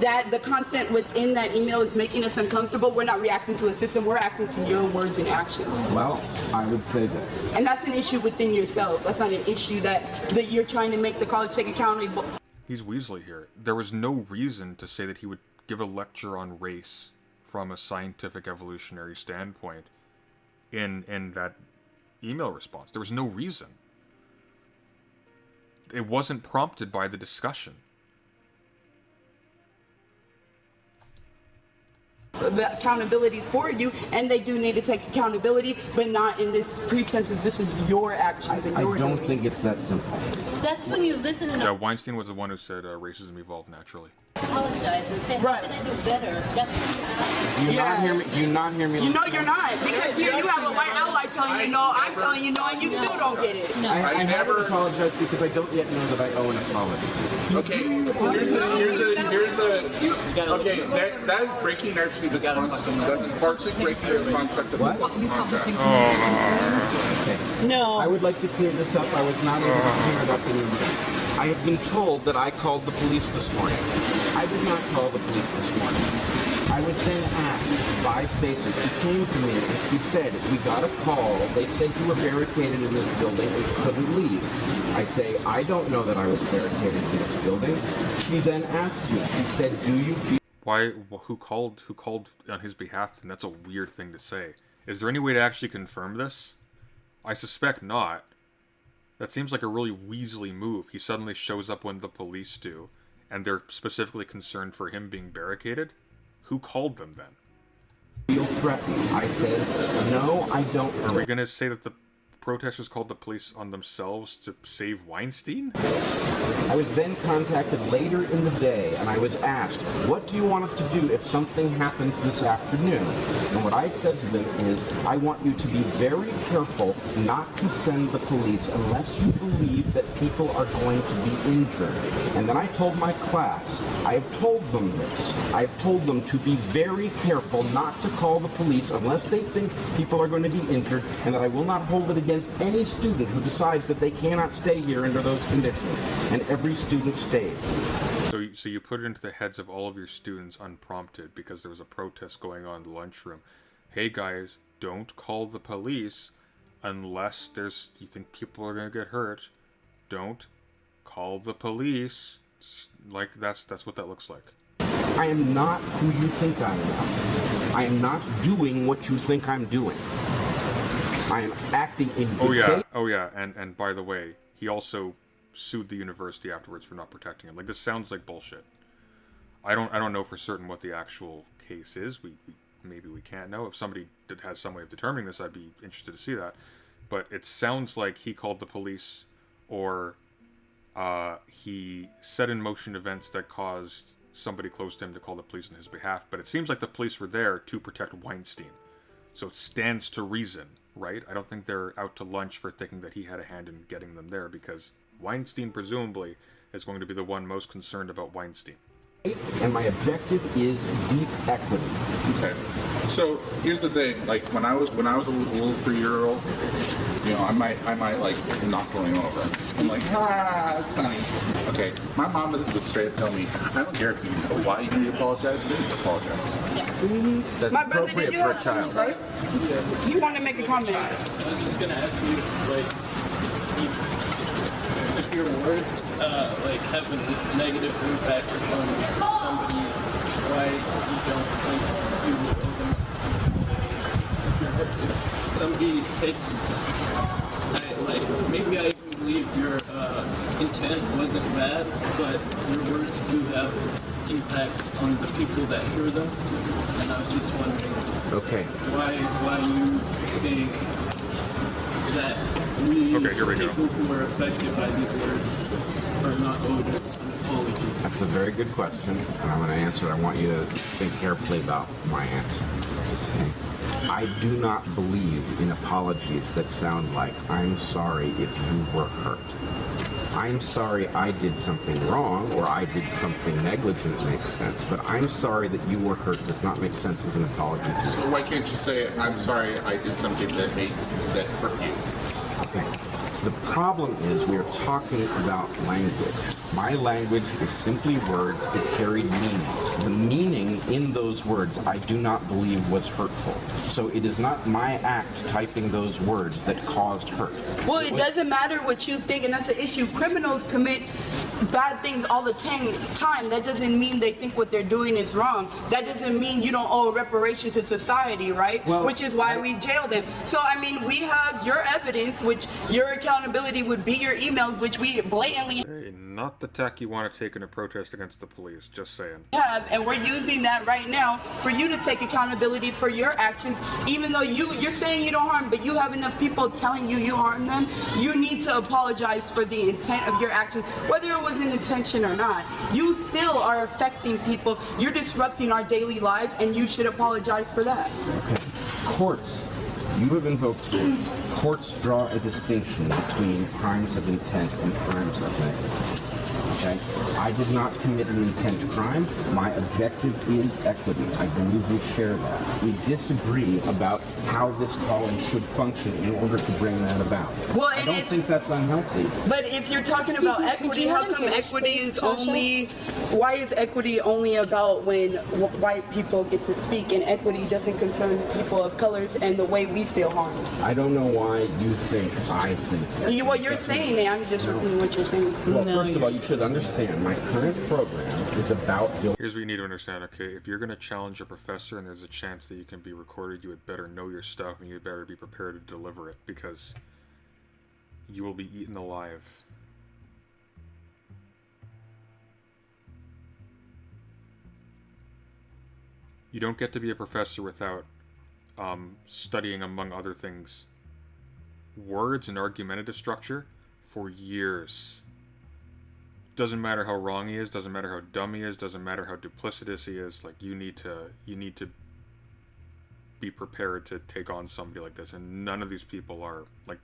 that the content within that email is making us uncomfortable, we're not reacting to a system, we're acting to your words and actions. Well, I would say this. And that's an issue within yourself. That's not an issue that you're trying to make the college take accountable. He's Weasley here. There was no reason to say that he would give a lecture on race from a scientific evolutionary standpoint in that email response. There was no reason. It wasn't prompted by the discussion. The accountability for you, and they do need to take accountability, but not in this pretense of this is your actions and your I don't think it's that simple. That's when you listen and Yeah, Weinstein was the one who said racism evolved naturally. apologize and say, how can I do better? That's what you ask. Do you not hear me? Do you not hear me? You know you're not, because here you have a white ally telling you no, I'm telling you no, and you still don't get it. I never apologize because I don't yet know that I owe an apology. Okay, that is breaking actually the construct. That's partially breaking the construct of the contract. Okay. No. I would like to clear this up. I was not able to clear it up in the I have been told that I called the police this morning. I did not call the police this morning. I was then asked by Stacy. She came to me and she said, we got a call. They said you were barricaded in this building and couldn't leave. I say, I don't know that I was barricaded in this building. She then asked me, she said, do you feel... Why? Who called on his behalf? And that's a weird thing to say. Is there any way to actually confirm this? I suspect not. That seems like a really Weasley move. He suddenly shows up when the police do, and they're specifically concerned for him being barricaded. Who called them then? Feel threatened. I said, no, I don't. Are we gonna say that the protesters called the police on themselves to save Weinstein? I was then contacted later in the day, and I was asked, what do you want us to do if something happens this afternoon? And what I said to them is, I want you to be very careful not to send the police unless you believe that people are going to be injured. And then I told my class, I have told them this. I have told them to be very careful not to call the police unless they think people are going to be injured, and that I will not hold it against any student who decides that they cannot stay here under those conditions. And every student stayed. So you put it into the heads of all of your students unprompted because there was a protest going on in the lunchroom. Hey guys, don't call the police unless you think people are gonna get hurt. Don't call the police. Like that's what that looks like. I am not who you think I am. I am not doing what you think I'm doing. I am acting in good faith. Oh yeah, and by the way, he also sued the university afterwards for not protecting him. Like, this sounds like bullshit. I don't know for certain what the actual case is. Maybe we can't know. If somebody has some way of determining this, I'd be interested to see that. But it sounds like he called the police, or he set in motion events that caused somebody close to him to call the police on his behalf. But it seems like the police were there to protect Weinstein. So it stands to reason, right? I don't think they're out to lunch for thinking that he had a hand in getting them there, because Weinstein presumably is going to be the one most concerned about Weinstein. And my objective is deep equity. Okay. So here's the thing. Like when I was a little 3-year-old, you know, I might like knock one over. I'm like, it's funny. Okay. My mom would straight up tell me, I don't care if you know why you need to apologize, just apologize. Yeah. That's My brother, appropriate did you for a have something child. to say? You want to make a comment? I was just gonna ask you, like, if your words like have a negative impact on somebody, why you don't think you would open up? If somebody takes, maybe I even believe your intent wasn't bad, but your words do have impacts on the people that hear them, and I was just wondering, why you think that people who are affected by these words are not owed an apology? That's a very good question, and I'm going to answer it. I want you to think carefully about my answer. I do not believe in apologies that sound like, I'm sorry if you were hurt. I'm sorry I did something wrong, or I did something negligent makes sense, but I'm sorry that you were hurt does not make sense as an apology to me. So why can't you say, I'm sorry I did something that hurt you? Okay. The problem is we are talking about language. My language is simply words that carried meaning. The meaning in those words I do not believe was hurtful. So it is not my act typing those words that caused hurt. Well, it doesn't matter what you think, and that's the issue. Criminals commit bad things all the time. That doesn't mean they think what they're doing is wrong. That doesn't mean you don't owe reparation to society, right? Well, which is why we jail them. So, I mean, we have your evidence, which your accountability would be your emails, which we blatantly Hey, not the tack you want to take in a protest against the police, just saying. have, and we're using that right now for you to take accountability for your actions. Even though you're saying you don't harm, but you have enough people telling you you harm them, you need to apologize for the intent of your actions, whether it was an intention or not. You still are affecting people. You're disrupting our daily lives, and you should apologize for that. Okay. Courts. You have invoked courts. Courts draw a distinction between crimes of intent and crimes of negligence. Okay? I did not commit an intent crime. My objective is equity. I believe we share that. We disagree about how this calling should function in order to bring that about. Well, I don't think that's unhealthy. But if you're talking about equity, how come equity is only, why is equity only about when white people get to speak, and equity doesn't concern people of colors and the way we feel harmed? I don't know why you think I think that. What you're saying, I'm just repeating what you're saying. Well, first of all, you should understand my current program is about building. Here's what you need to understand, okay? If you're going to challenge a professor and there's a chance that you can be recorded, you had better know your stuff and you had better be prepared to deliver it, because you will be eaten alive. You don't get to be a professor without studying, among other things, words and argumentative structure for years. Doesn't matter how wrong he is, doesn't matter how dumb he is, doesn't matter how duplicitous he is. Like, you need to be prepared to take on somebody like this, and none of these people are. Like,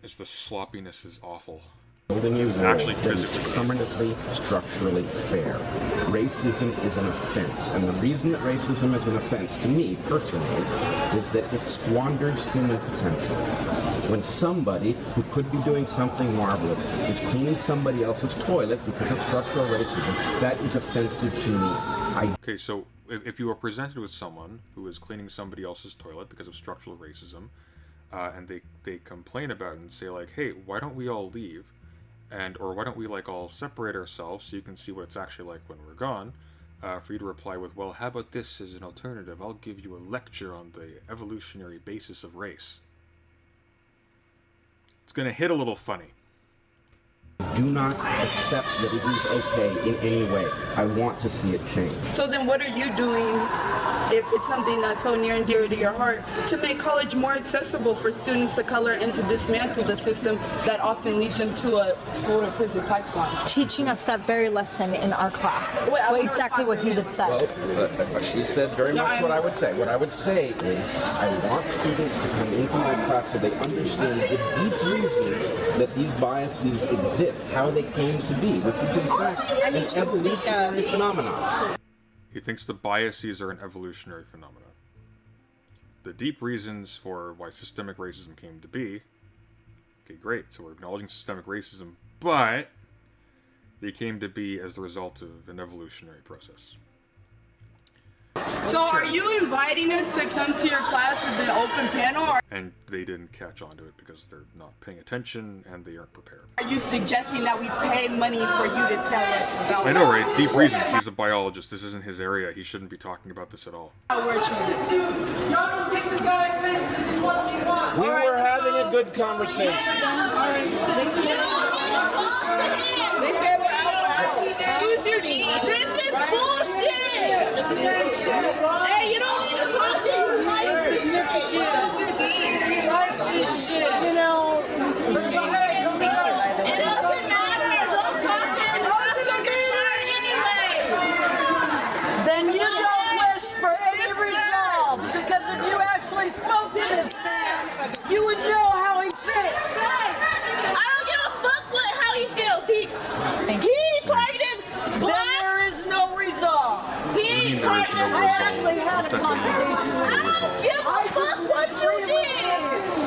it's the sloppiness is awful. Building a wall actually that is physically permanently, structurally fair. Racism is an offense, and the reason that racism is an offense to me personally is that it squanders human potential. When somebody who could be doing something marvelous is cleaning somebody else's toilet because of structural racism, that is offensive to me. Okay, so if you are presented with someone who is cleaning somebody else's toilet because of structural racism, and they complain about it and say, like, hey, why don't we all leave? Or why don't we, like, all separate ourselves so you can see what it's actually like when we're gone? For you to reply with, well, how about this as an alternative? I'll give you a lecture on the evolutionary basis of race. It's going to hit a little funny. Do not accept that it is okay in any way. I want to see it change. So then what are you doing, if it's something that's so near and dear to your heart, to make college more accessible for students of color and to dismantle the system that often leads them to a school to prison pipeline? Teaching us that very lesson in our class. Exactly what you just said. Well, she said very much what I would say. What I would say is I want students to come into my class so they understand the deep reasons that these biases exist, how they came to be, which is in fact an evolutionary phenomenon. He thinks the biases are an evolutionary phenomenon. The deep reasons for why systemic racism came to be, okay, great, so we're acknowledging systemic racism, but they came to be as the result of an evolutionary process. So are you inviting us to come to your class as an open panel? Or And they didn't catch on to it because they're not paying attention and they aren't prepared. are you suggesting that we pay money for you to tell us about I know, right? Deep reasons. He's a biologist. This isn't his area. He shouldn't be talking about this at all. how we're treated? We were having a good conversation. Who's your dean? This is bullshit! Hey, you don't need to talk to him. Who's your dean? He likes this shit. You know, let's go ahead. It doesn't matter. Don't talk to him. Then you don't wish for any results, because if you actually spoke to this man, you would know how he thinks. I don't give a fuck how he feels. He targeted black. Then there is no resolve. He targeted I actually had a conversation with him. I don't give a fuck what you did.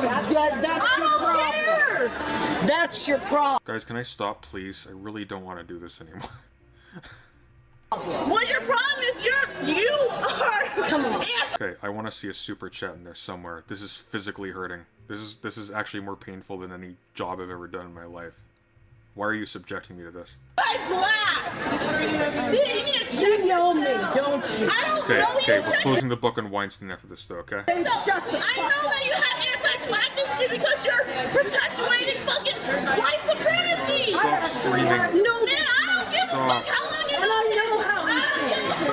That's your problem. here. That's your problem. Guys, can I stop, please? I really don't want to do this anymore. Well, your problem is you are. Come on. Okay, I want to see a super chat in there somewhere. This is physically hurting. This is actually more painful than any job I've ever done in my life. Why are you subjecting me to this? I'm black. See, you need to check. You know me, don't you? I don't Okay, know okay, you. we're Check. closing the book on Weinstein after this, though. Okay. So, I know that you have anti-blackness in you because you're perpetuating fucking white supremacy. Stop screaming. No, man, I don't give a fuck how long you And I know how he feels.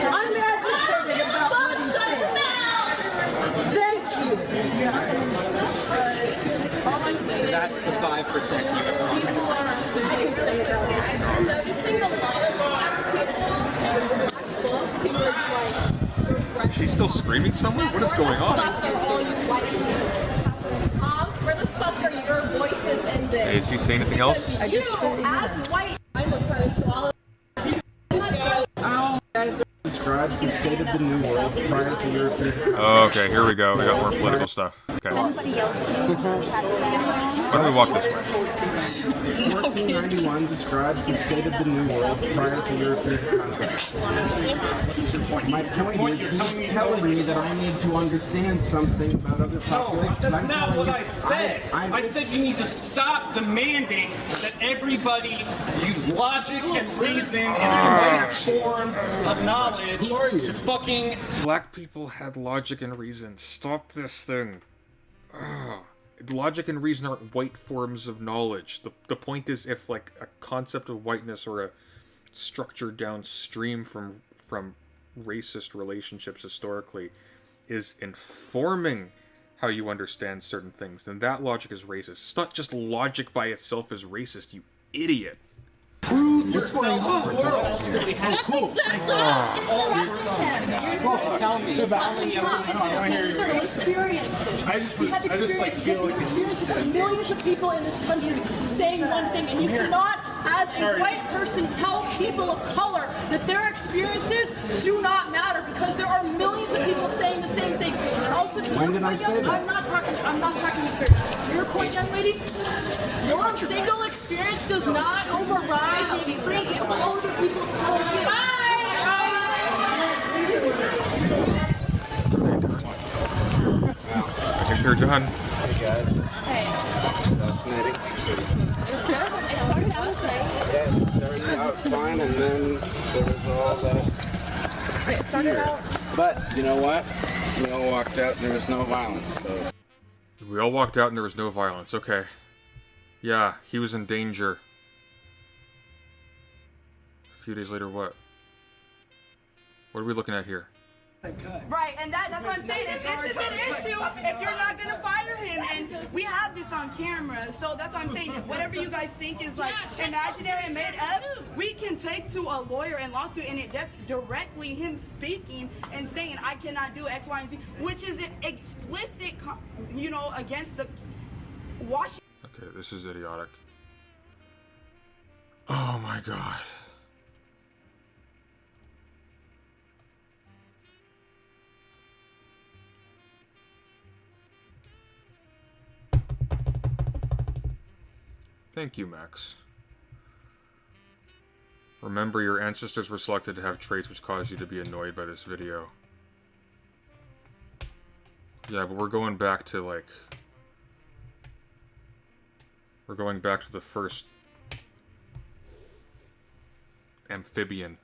I'm agitated about what he thinks. Thank you. That's the 5% here. I'm noticing a lot of black people, black folks who are like, She's still screaming somewhere? What is going on? Where the fuck are all you white people? Where the fuck are your voices in this? Hey, is he saying anything else? Because you, as white, I'm referring to all of Describe the state of the New World prior to European. Okay, here we go. We got more political stuff. Okay. Why don't we walk this way? 1491 describes the state of the New World prior to European conquest. My point is, he's telling me that I need to understand something about other populations. No, that's I'm not telling what you, I said. I said you need to stop demanding that everybody use logic and reason and create forms of knowledge to fucking. Black people had logic and reason. Stop this thing. Ugh. Logic and reason aren't white forms of knowledge. The point is, if like a concept of whiteness or a structure downstream from racist relationships historically is informing how you understand certain things, then that logic is racist. It's not just logic by itself is racist, you idiot. Prove yourself to the world. That's exactly Tell me. experiences. We have experiences of millions of people in this country saying one thing, and you cannot, as a white person, tell people of color that their experiences do not matter because there are millions of people saying the same thing. And also, to When your did I point, say young- that? I'm not talking to you, sir. To your point, young lady, your single experience does not override the experience of all other people. I think they're done. Hey guys. Hey. Fascinating. It started out okay. Yeah, it started out fine, and then there was all that. It started out. But you know what? We all walked out, and there was no violence. So. We all walked out and there was no violence. Okay. Yeah, he was in danger. A few days later, what? What are we looking at here? Right, and that's what I'm saying. If this is an issue, if you're not gonna fire him, and we have this on camera, so that's what I'm saying. Whatever you guys think is like imaginary and made up, we can take to a lawyer and lawsuit, and that's directly him speaking and saying I cannot do X, Y, and Z, which is an explicit, against the Washington. Okay, this is idiotic. Oh my god. Thank you, Max. Remember, your ancestors were selected to have traits which caused you to be annoyed by this video. Yeah, but we're going back to, like... We're going back to the first... amphibian.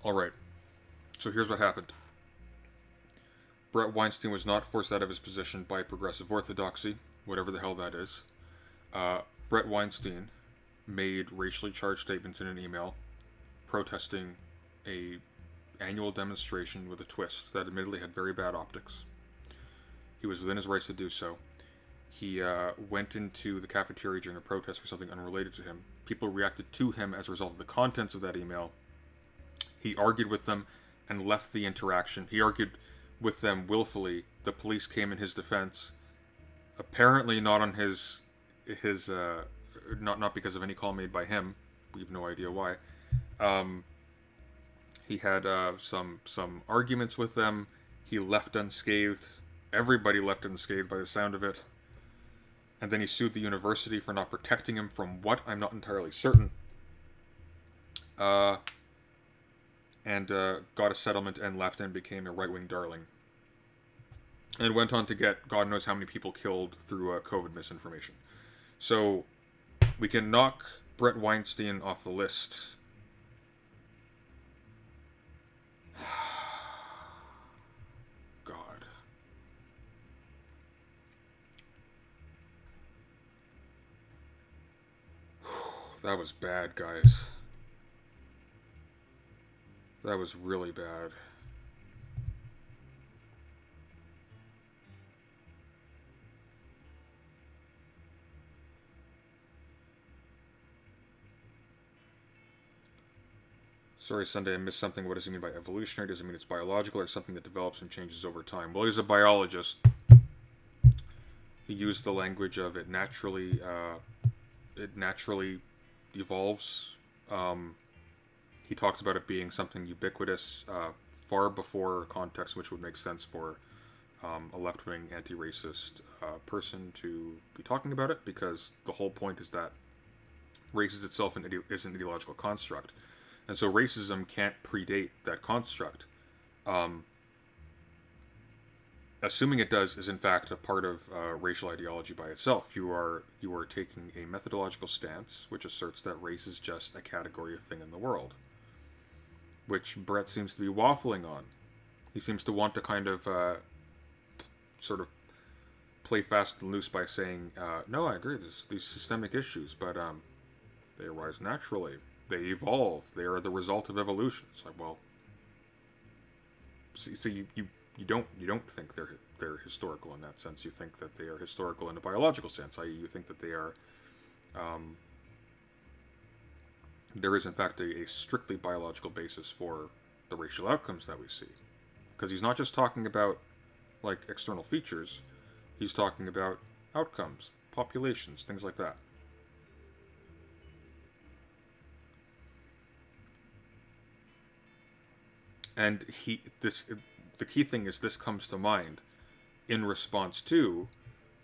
Alright, so here's what happened. Brett Weinstein was not forced out of his position by progressive orthodoxy, whatever the hell that is. Brett Weinstein made racially charged statements in an email protesting a annual demonstration with a twist that admittedly had very bad optics. He was within his rights to do so. He went into the cafeteria during a protest for something unrelated to him. People reacted to him as a result of the contents of that email. He argued with them and left the interaction. He argued with them willfully. The police came in his defense. Apparently not on his not because of any call made by him. We have no idea why. He had some arguments with them. He left unscathed. Everybody left unscathed by the sound of it. And then he sued the university for not protecting him from what? I'm not entirely certain. And got a settlement and left and became a right-wing darling. And went on to get God knows how many people killed through COVID misinformation. So we can knock Brett Weinstein off the list. God. That was bad, guys. That was really bad. Sorry, Sunday, I missed something. What does he mean by evolutionary? Does it mean it's biological or something that develops and changes over time? Well, he's a biologist. He used the language of it naturally evolves. He talks about it being something ubiquitous far before context, which would make sense for a left-wing anti-racist person to be talking about it, because the whole point is that race is itself is an ideological construct. And so racism can't predate that construct. Assuming it does is in fact a part of racial ideology by itself. You are taking a methodological stance which asserts that race is just a category of thing in the world, which Brett seems to be waffling on. He seems to want to kind of sort of play fast and loose by saying, no, I agree, there's these systemic issues, but they arise naturally. They evolve. They are the result of evolution. It's like, well, so you don't think they're historical in that sense. You think that they are historical in a biological sense, i.e., you think that they are. There is in fact a strictly biological basis for the racial outcomes that we see, because he's not just talking about like external features. He's talking about outcomes, populations, things like that. And the key thing is this comes to mind in response to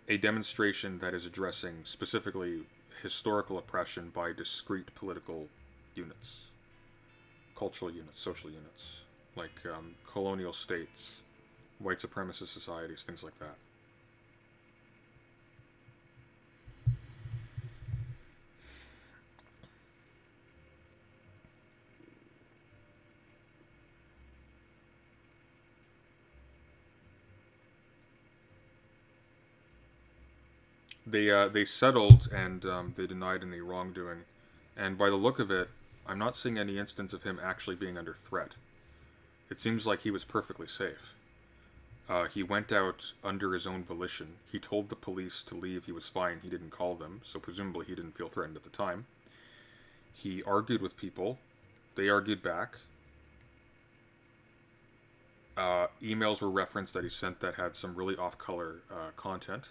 a demonstration that is addressing specifically historical oppression by discrete political units, cultural units, social units, like colonial states, white supremacist societies, things like that. They settled and they denied any wrongdoing, and by the look of it, I'm not seeing any instance of him actually being under threat. It seems like he was perfectly safe. He went out under his own volition. He told the police to leave. He was fine. He didn't call them, so presumably he didn't feel threatened at the time. He argued with people. They argued back. Emails were referenced that he sent that had some really off-color content.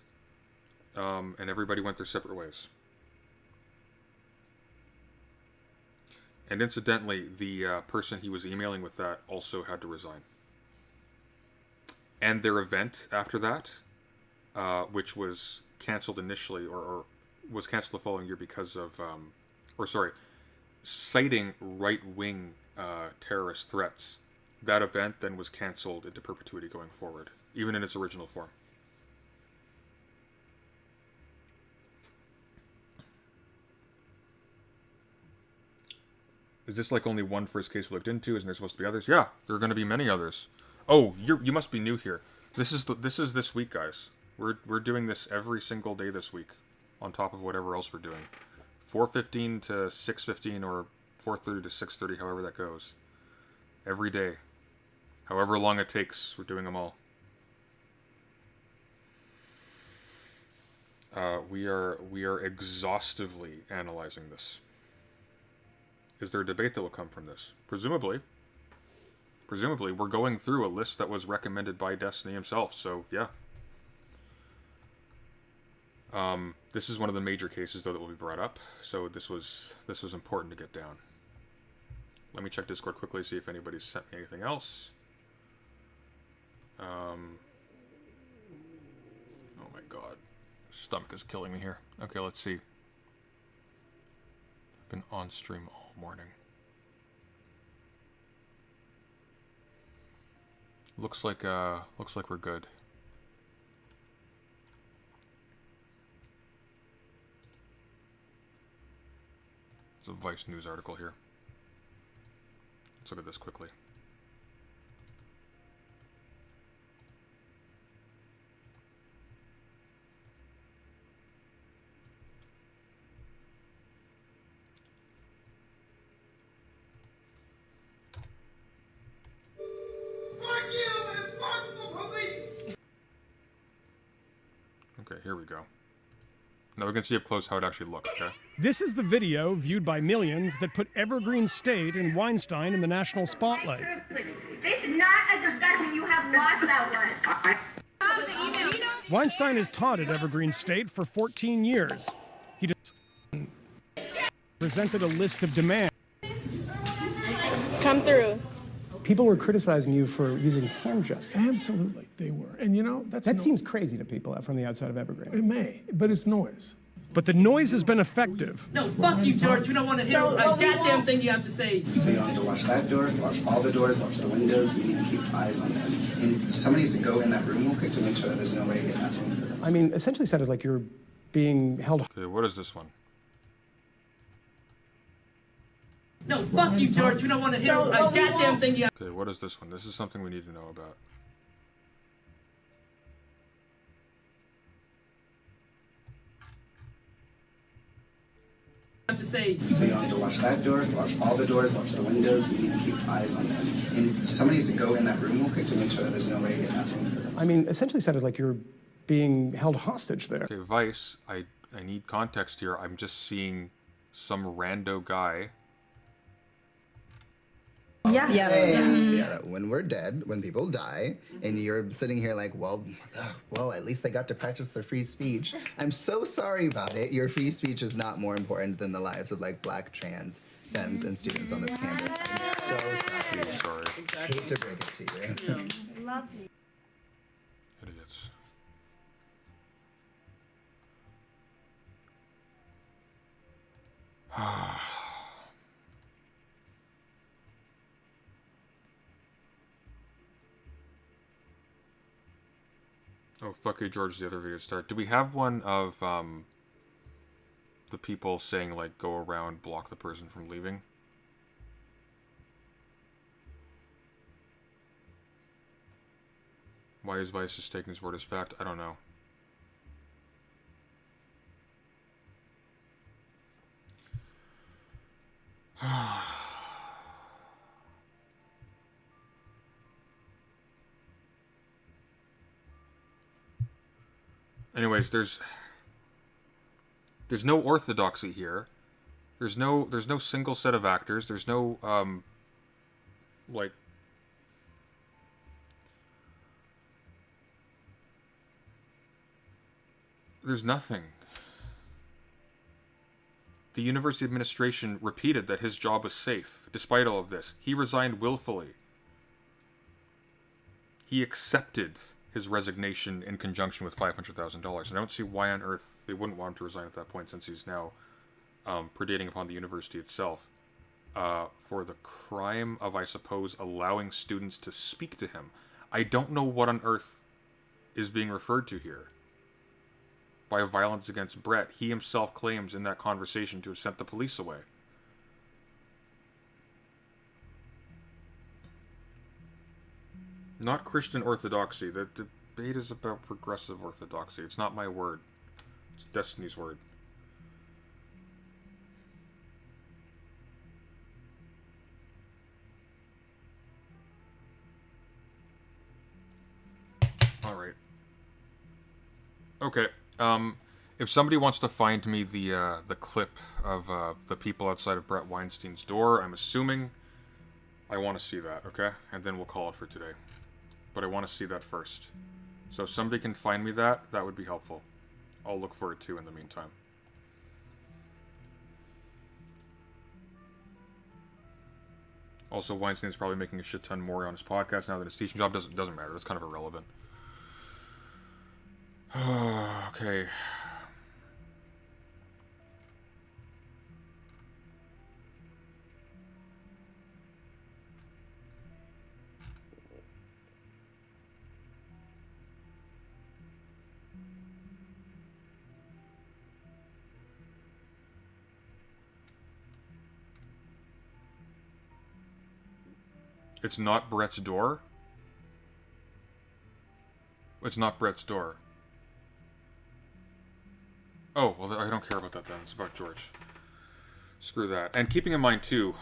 And everybody went their separate ways. And incidentally, the person he was emailing with that also had to resign. And their event after that, which was canceled initially, or was canceled the following year because of, citing right-wing terrorist threats. That event then was canceled into perpetuity going forward, even in its original form. Is this like only one first case we looked into? Isn't there supposed to be others? Yeah, there are going to be many others. Oh, you must be new here. This is this week, guys. We're doing this every single day this week, on top of whatever else we're doing. 4:15 to 6:15 or 4:30 to 6:30, however that goes. Every day, however long it takes, we're doing them all. We are exhaustively analyzing this. Is there a debate that will come from this? Presumably. Presumably, we're going through a list that was recommended by Destiny himself, so yeah. This is one of the major cases, though, that will be brought up, so this was important to get down. Let me check Discord quickly, see if anybody's sent me anything else. Oh my god. Stomach is killing me here. Okay, let's see. I've been on stream all morning. Looks like we're good. There's a Vice News article here. Let's look at this quickly. Fuck you and fuck the police! Okay, here we go. Now we can see up close how it actually looks, okay? This is the video viewed by millions that put Evergreen State and Weinstein in the national spotlight. This is not a discussion. You have lost that one. Weinstein has taught at Evergreen State for 14 years. He just presented a list of demands. Come through. People were criticizing you for using hand gestures. Absolutely, they were. And you know, that seems crazy to people from the outside of Evergreen. It may, but it's noise. But the noise has been effective. No, fuck you, George. We don't want to hear a goddamn thing you have to say. So you don't need to watch that door, watch all the doors, watch the windows. You need to keep eyes on them. And somebody needs to go in that room real quick to make sure that there's no way to get that room for them. I mean, essentially sounded like you're being held. Okay, what is this one? No, fuck you, George. We don't want to hear a goddamn thing you have. Okay, what is this one? This is something we need to know about. To say. So you don't need to watch that door, watch all the doors, watch the windows. You need to keep eyes on them. And somebody needs to go in that room real quick to make sure that there's no way to get that room for them. I mean, essentially sounded like you're being held hostage there. Okay, Vice, I need context here. I'm just seeing some rando guy. Yeah. When we're dead, when people die, and you're sitting here like, well, at least they got to practice their free speech. I'm so sorry about it. Your free speech is not more important than the lives of like black, trans, femmes, and students on this campus. I'm so sorry. Hate to break it to you. Love you. Idiots. Oh, fuck you, George, the other video start. Do we have one of, the people saying, like, go around, block the person from leaving? Why is Vice just taking his word as fact? I don't know. Anyways, there's no orthodoxy here. There's no single set of actors. There's no like there's nothing. The university administration repeated that his job was safe despite all of this. He resigned willfully. He accepted his resignation in conjunction with $500,000. And I don't see why on earth they wouldn't want him to resign at that point, since he's now predating upon the university itself for the crime of, I suppose, allowing students to speak to him. I don't know what on earth is being referred to here by violence against Brett. He himself claims in that conversation to have sent the police away. Not Christian Orthodoxy. The debate is about progressive Orthodoxy. It's not my word. It's Destiny's word. Alright. Okay. If somebody wants to find me the clip of the people outside of Brett Weinstein's door, I'm assuming I want to see that, okay? And then we'll call it for today. But I want to see that first. So if somebody can find me that would be helpful. I'll look for it too in the meantime. Also, Weinstein's probably making a shit ton more on his podcast now than his teaching job. Doesn't matter. It's kind of irrelevant. Okay. It's not Brett's door? It's not Brett's door. Oh, well, I don't care about that then. It's about George. Screw that. And keeping in mind, too,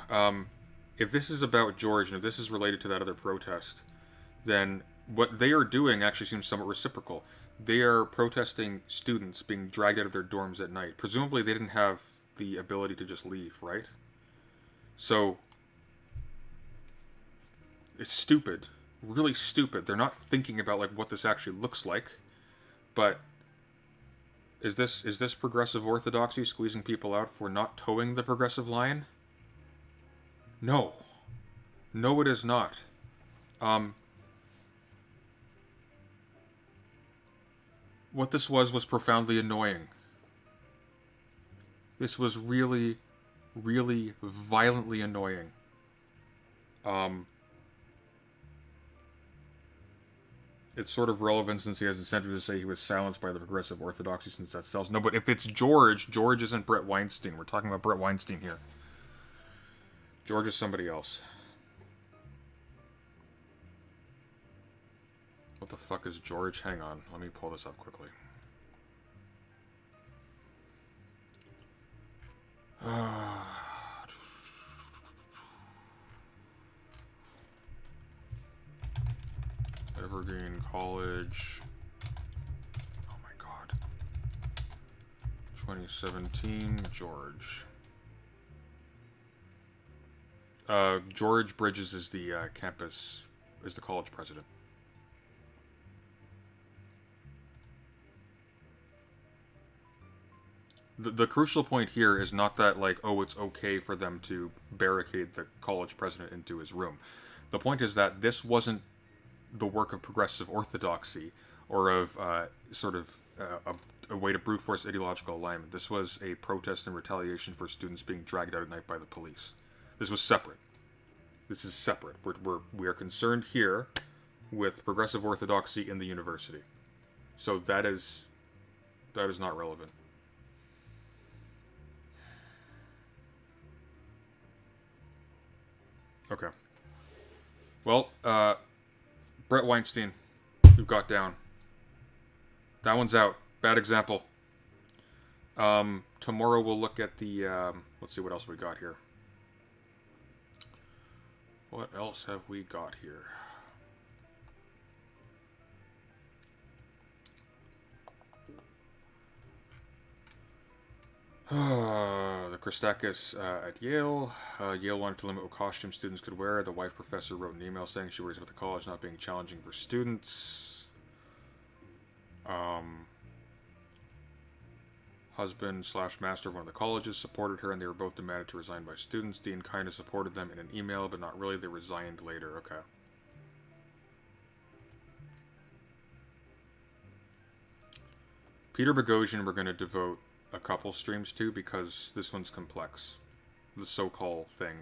if this is about George and if this is related to that other protest, then what they are doing actually seems somewhat reciprocal. They are protesting students being dragged out of their dorms at night. Presumably they didn't have the ability to just leave, right? So it's stupid. Really stupid. They're not thinking about like what this actually looks like. But is this progressive orthodoxy squeezing people out for not towing the progressive line? No. No, it is not. What this was profoundly annoying. This was really, really violently annoying. It's sort of relevant since he has incentive to say he was silenced by the progressive orthodoxy since that sells. No, but if it's George, George isn't Brett Weinstein. We're talking about Brett Weinstein here. George is somebody else. What the fuck is George? Hang on. Let me pull this up quickly. Evergreen College. Oh my god. 2017, George. George Bridges is the the college president. The crucial point here is not that, like, oh, it's okay for them to barricade the college president into his room. The point is that this wasn't the work of progressive orthodoxy or of a way to brute force ideological alignment. This was a protest in retaliation for students being dragged out at night by the police. This was separate. This is separate. We are concerned here with progressive orthodoxy in the university. So that is not relevant. Okay. Well, Brett Weinstein, we've got down. That one's out. Bad example. Tomorrow we'll look at the, let's see what else we got here. What else have we got here? The Christakis at Yale. Yale wanted to limit what costume students could wear. The wife professor wrote an email saying she worries about the college not being challenging for students. Husband/master of one of the colleges supported her and they were both demanded to resign by students. Dean kind of supported them in an email, but not really. They resigned later. Okay. Peter Bogosian we're going to devote a couple streams to because this one's complex. The so-called thing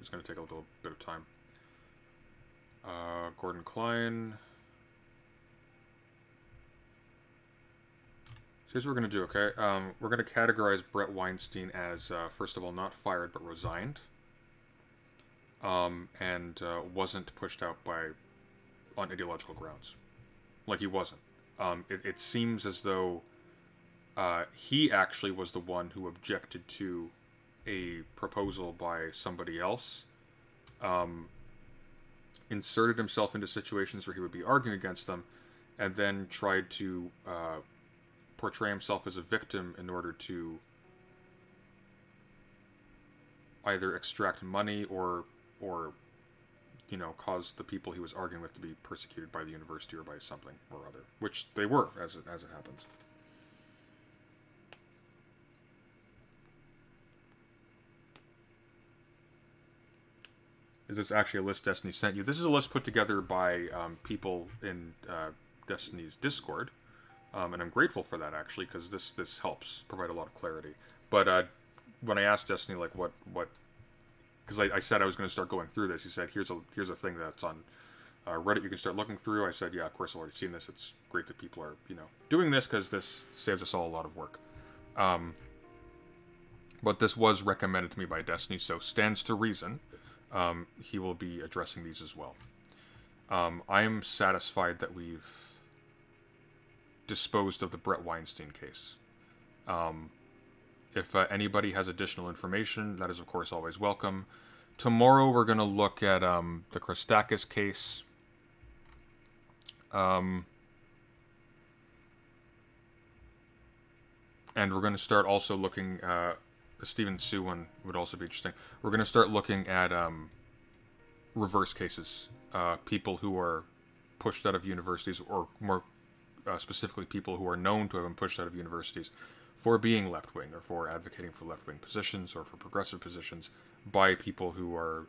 is going to take a little bit of time. Gordon Klein. So here's what we're going to do, okay? We're going to categorize Brett Weinstein as, first of all, not fired but resigned. and wasn't pushed out on ideological grounds. Like, he wasn't. It seems as though he actually was the one who objected to a proposal by somebody else, inserted himself into situations where he would be arguing against them, and then tried to portray himself as a victim in order to either extract money or cause the people he was arguing with to be persecuted by the university or by something or other, which they were, as it happens. Is this actually a list Destiny sent you? This is a list put together by people in Destiny's Discord, and I'm grateful for that, actually, because this helps provide a lot of clarity. But when I asked Destiny, like, what, because I said I was going to start going through this, he said, here's a thing that's on Reddit you can start looking through. I said, yeah, of course I've already seen this. It's great that people are, doing this, because this saves us all a lot of work. But this was recommended to me by Destiny, so stands to reason he will be addressing these as well. I am satisfied that we've disposed of the Brett Weinstein case. If anybody has additional information, that is, of course, always welcome. Tomorrow we're going to look at the Christakis case. And we're going to start also looking... the Stephen Sue one would also be interesting. We're going to start looking at reverse cases. People who are pushed out of universities, or more specifically people who are known to have been pushed out of universities for being left-wing, or for advocating for left-wing positions, or for progressive positions, by people who are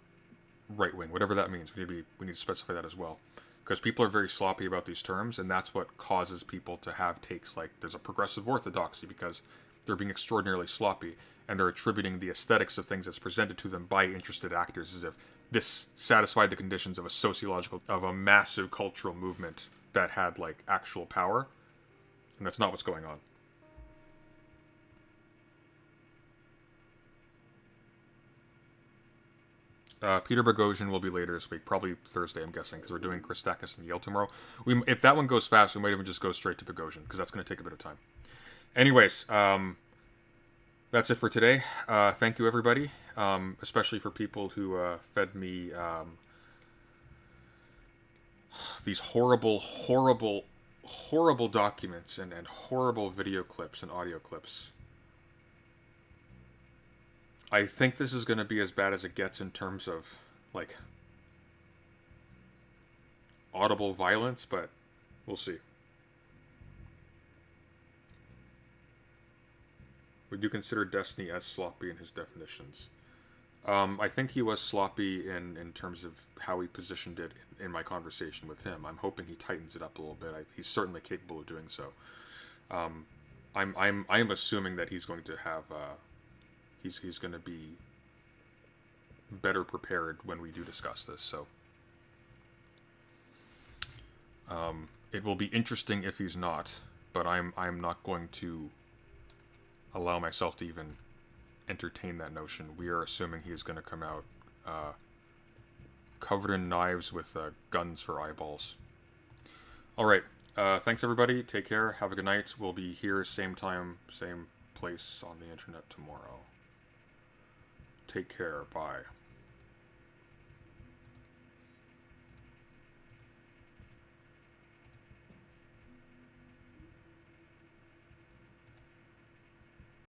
right-wing, whatever that means. We need to specify that as well. Because people are very sloppy about these terms, and that's what causes people to have takes like there's a progressive orthodoxy, because they're being extraordinarily sloppy, and they're attributing the aesthetics of things that's presented to them by interested actors as if this satisfied the conditions of a massive cultural movement that had, like, actual power. And that's not what's going on. Peter Bogosian will be later this week, probably Thursday, I'm guessing, because we're doing Christakis and Yale tomorrow. If that one goes fast, we might even just go straight to Bogosian, because that's going to take a bit of time. Anyways, that's it for today. Thank you, everybody, especially for people who fed me these horrible, horrible, horrible documents and horrible video clips and audio clips. I think this is going to be as bad as it gets in terms of, like, audible violence, but we'll see. Would you consider Destiny as sloppy in his definitions? I think he was sloppy in terms of how he positioned it in my conversation with him. I'm hoping he tightens it up a little bit. He's certainly capable of doing so. I'm assuming that he's going to have he's going to be better prepared when we do discuss this. So it will be interesting if he's not, but I'm not going to allow myself to even entertain that notion. We are assuming he is going to come out covered in knives with guns for eyeballs. All right. Thanks, everybody. Take care. Have a good night. We'll be here same time, same place on the internet tomorrow. Take care. Bye.